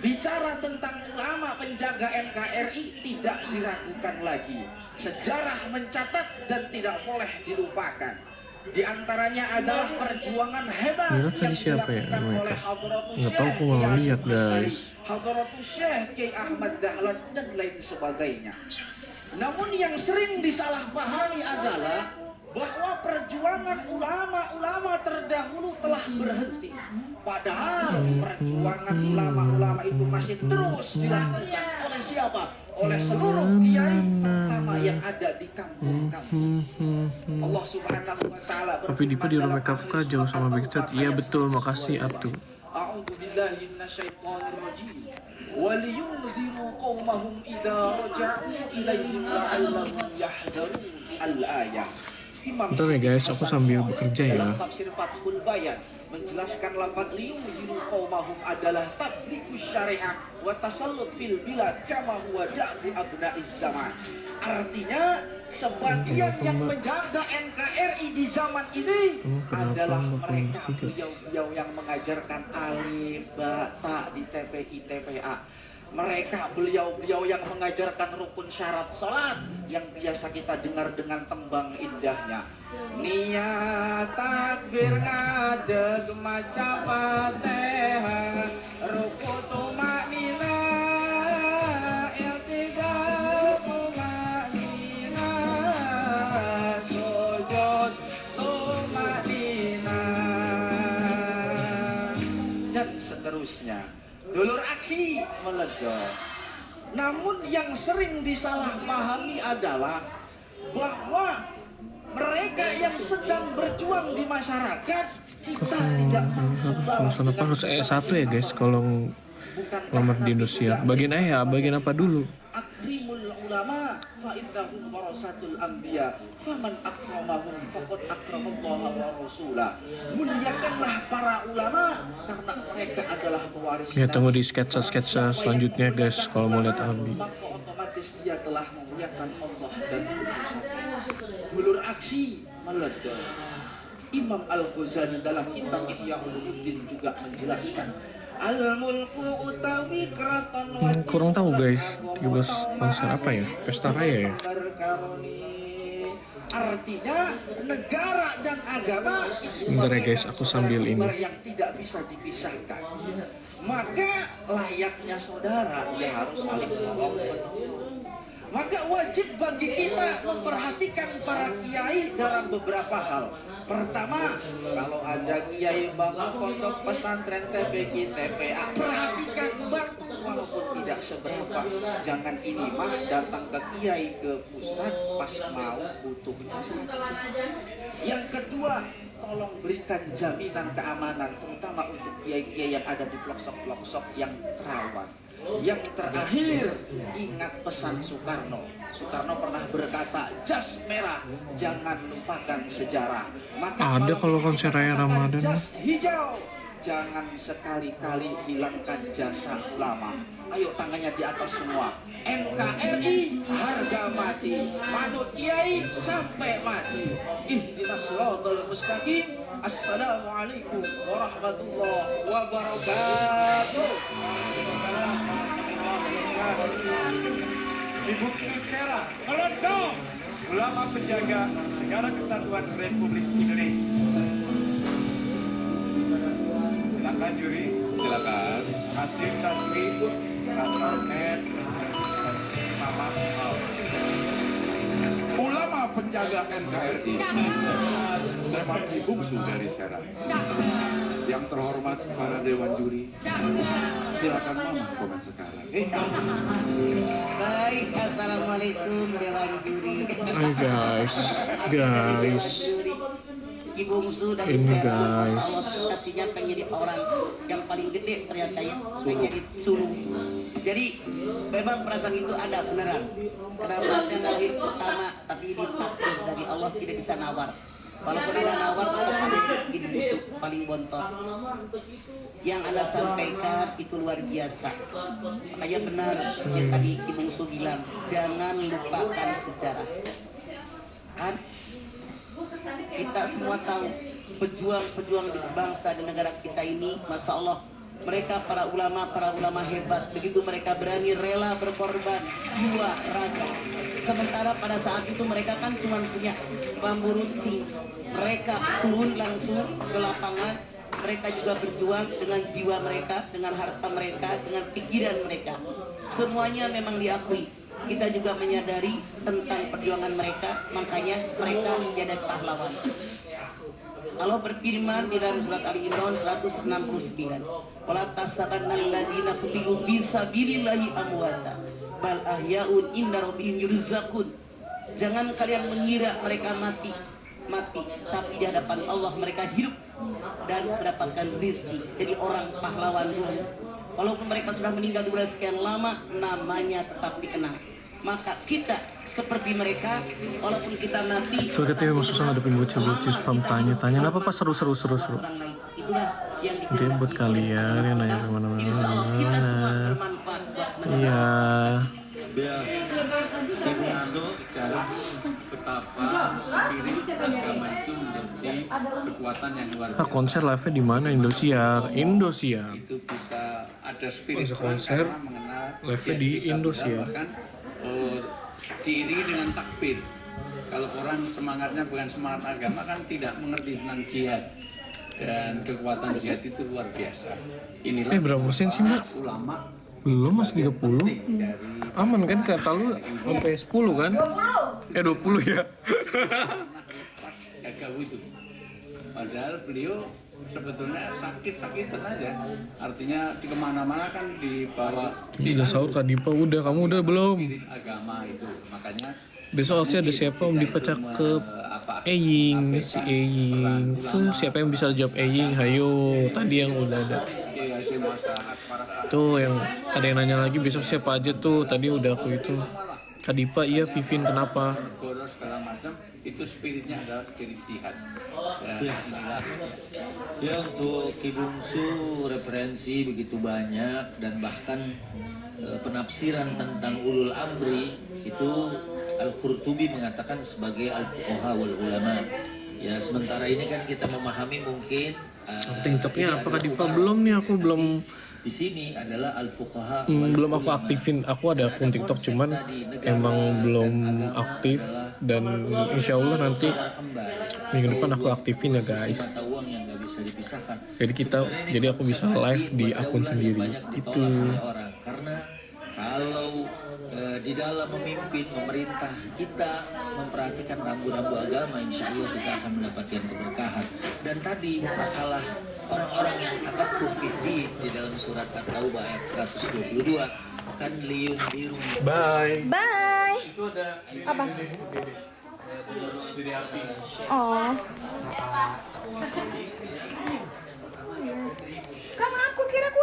Bicara tentang ulama penjaga NKRI tidak diragukan lagi. Sejarah mencatat dan tidak boleh dilupakan. Di antaranya adalah perjuangan hebat Mira yang tadi siapa ya? dilakukan oleh Hadratus Nggak tahu, aku Syekh nggak lihat guys. Hadratus Syekh Kiai Ahmad Dahlan dan lain sebagainya. Namun yang sering disalahpahami adalah bahwa perjuangan ulama-ulama terdahulu telah berhenti. Padahal perjuangan ulama-ulama itu masih terus dilakukan oleh siapa? Oleh seluruh kiai, terutama yang ada di kampung-kampung. Allah Subhanahu wa taala Tapi Dipa di rumah kakak jauh sama Backstage. Iya betul, makasih Abdu. A'udzu billahi minasyaitonir rajim. Waliyunziru qaumahum idza raja'u ilaihim la'allahum yahdharun. Al-ayah. Bentar ya guys, aku sambil bekerja ya. Dalam tafsir Fathul Bayan menjelaskan lafaz liyunziru qaumahum adalah tablighus syariah wa tasallut fil bilad kama huwa da'bu abna'iz zaman. Artinya sebagian yang menjaga NKRI di zaman ini adalah mereka beliau-beliau yang mengajarkan alif, ba, ta di TPI, TPA. Mereka beliau-beliau yang mengajarkan rukun syarat salat yang biasa kita dengar dengan tembang indahnya. Niat takbir ngadeg maca Fatihah, ruku tumakninah, i'tidal tumakninah, sujud tumakninah, dan seterusnya. Dulur aksi meledak. Namun yang sering disalahpahami adalah bahwa mereka yang sedang berjuang di masyarakat, kita tidak mampu balas dengan Harus E1 ya guys kalau lamar di Indonesia. Bagian bagian apa dulu? akrimul ulama fa innahum warasatul anbiya faman akramahum faqad akramallaha wa rasulah. Muliakanlah para ulama karena mereka adalah pewaris. Ya tunggu di sketsa selanjutnya guys kalau mau lihat Abi. Maka otomatis dia telah memuliakan Allah dan utusannya. Dulur aksi meledak. Imam Al-Ghazali dalam kitab Ihya Ulumuddin juga menjelaskan al-mulku utawi keraton kurang tahu guys, 13 konser apa ya? Pesta raya ya? Artinya negara dan agama Sebentar ya guys, aku sambil ini. yang tidak bisa dipisahkan. Maka layaknya saudara ya harus saling tolong menolong. Maka wajib bagi kita memperhatikan para kiai dalam beberapa hal. Pertama, kalau ada kiai bangun pondok pesantren TPI, TPA, perhatikan bantu walaupun tidak seberapa. Jangan ini mah datang ke kiai, ke ustadz pas mau butuhnya saja. Yang kedua, tolong berikan jaminan keamanan terutama untuk kiai-kiai yang ada di pelosok-pelosok yang rawan. Yang terakhir, ingat pesan Soekarno. Soekarno pernah berkata, jas merah, jangan lupakan sejarah. Maka ada kalau konser raya Ramadan. Jas hijau, jangan sekali-kali hilangkan jasa ulama. Ayo tangannya di atas semua. NKRI harga mati, manut kiai sampai mati. Ihdinas siratal mustaqim. Assalamualaikum warahmatullahi wabarakatuh. Ibu Sera Meledong, ulama penjaga Negara Kesatuan Republik Indonesia. Silakan juri, silakan. Hasil santri atas net Mama ulama penjaga NKRI Lemaki Bungsu dari Serang. Yang terhormat para dewan juri, silakan Mama komen sekarang. Baik, assalamualaikum dewan juri. Hai guys. Ibu Bungsu dari Ini Serang, guys. Masya Allah cita-citanya pengen jadi orang yang paling gede ternyata ya, pengen jadi sulung. Jadi memang perasaan itu ada beneran. Kenapa saya lahir pertama tapi ditakdir dari Allah tidak bisa nawar. Walaupun ada nawar tetap ada Ibu Bungsu paling bontot. Yang Anda sampaikan itu luar biasa. Makanya benar seperti tadi Ibu Bungsu bilang, jangan lupakan sejarah. Kan? Kita semua tahu pejuang-pejuang di bangsa dan negara kita ini, Masya Allah, mereka para ulama hebat. Begitu mereka berani rela berkorban jiwa, raga. Sementara pada saat itu mereka kan cuma punya bambu runcing. Mereka turun langsung ke lapangan. Mereka juga berjuang dengan jiwa mereka, dengan harta mereka, dengan pikiran mereka. Semuanya memang diakui. kita juga menyadari tentang perjuangan mereka, makanya mereka jadi pahlawan. Allah berfirman di dalam surat Ali Imran 169, "Wala tasabannal ladzina qutilu fisabilillahi amwata bal ahya'un inda rabbihim yurzaqun." Jangan kalian mengira mereka mati, tapi di hadapan Allah mereka hidup dan mendapatkan rezeki. Jadi orang pahlawan dulu, walaupun mereka sudah meninggal dunia sekian lama, namanya tetap dikenang. Maka kita seperti mereka, walaupun kita mati. So katanya emang susah ngadepin bocil-bocil spam tanya-tanya apa seru. Itulah yang Oke, buat kalian yang nanya kemana-mana. kita semua bermanfaat buat mereka. Iya. Bicara betapa spirit agama itu menjadi kekuatan yang luar biasa. Konser live-nya di mana? Indosiar. Itu bisa ada spirit konser mengenal live-nya di Indosiar. bahkan diiringi dengan takbir. Kalau orang semangatnya bukan semangat agama kan tidak mengerti tentang jihad, dan kekuatan jihad itu luar biasa. Inilah Berapa persen sih, Mbak? ulama Belum, masih 30. Aman kan, kata lu sampai 10 kan? 20 ya. jaga wudhu. Padahal beliau sebetulnya sakit-sakitan aja. Artinya di kemana-mana kan dibawa. Udah sahur Kak Dipa, udah kamu udah belum? Agama itu, makanya Besok harusnya ada siapa Om Dipa cakep. Eying, si Eying. Tuh siapa yang bisa jawab Eying? Hayo, tadi yang udah ada. Tuh yang ada yang nanya lagi besok siapa aja tuh? Tadi udah aku itu. Kak Dipa, iya Vivin kenapa? boros segala macam, itu spiritnya adalah spirit jihad. Ya, untuk Ki Bungsu referensi begitu banyak, dan bahkan penafsiran tentang ulul amri itu Al-Qurtubi mengatakan sebagai al-fuqaha wal ulama. Ya, sementara ini kan kita memahami mungkin TikToknya apa Kak Dipa? Belum nih, aku belum. Di sini adalah al-fuqaha Belum aku aktifin. Aku ada akun TikTok cuman emang belum aktif, dan insya Allah nanti minggu depan aku aktifin ya guys. mata uang yang nggak bisa dipisahkan. Jadi aku bisa live di akun sendiri. Itu. Oleh orang karena kalau di dalam memimpin pemerintah kita memperhatikan rambu-rambu agama, insya Allah kita akan mendapatkan keberkahan. Dan tadi masalah orang-orang yang tafakuh fiddin di dalam surat At-Taubah ayat 122 kan liun biru. Bye. Bye. Itu ada Apa? Dede Api. Oh. Kan aku kira aku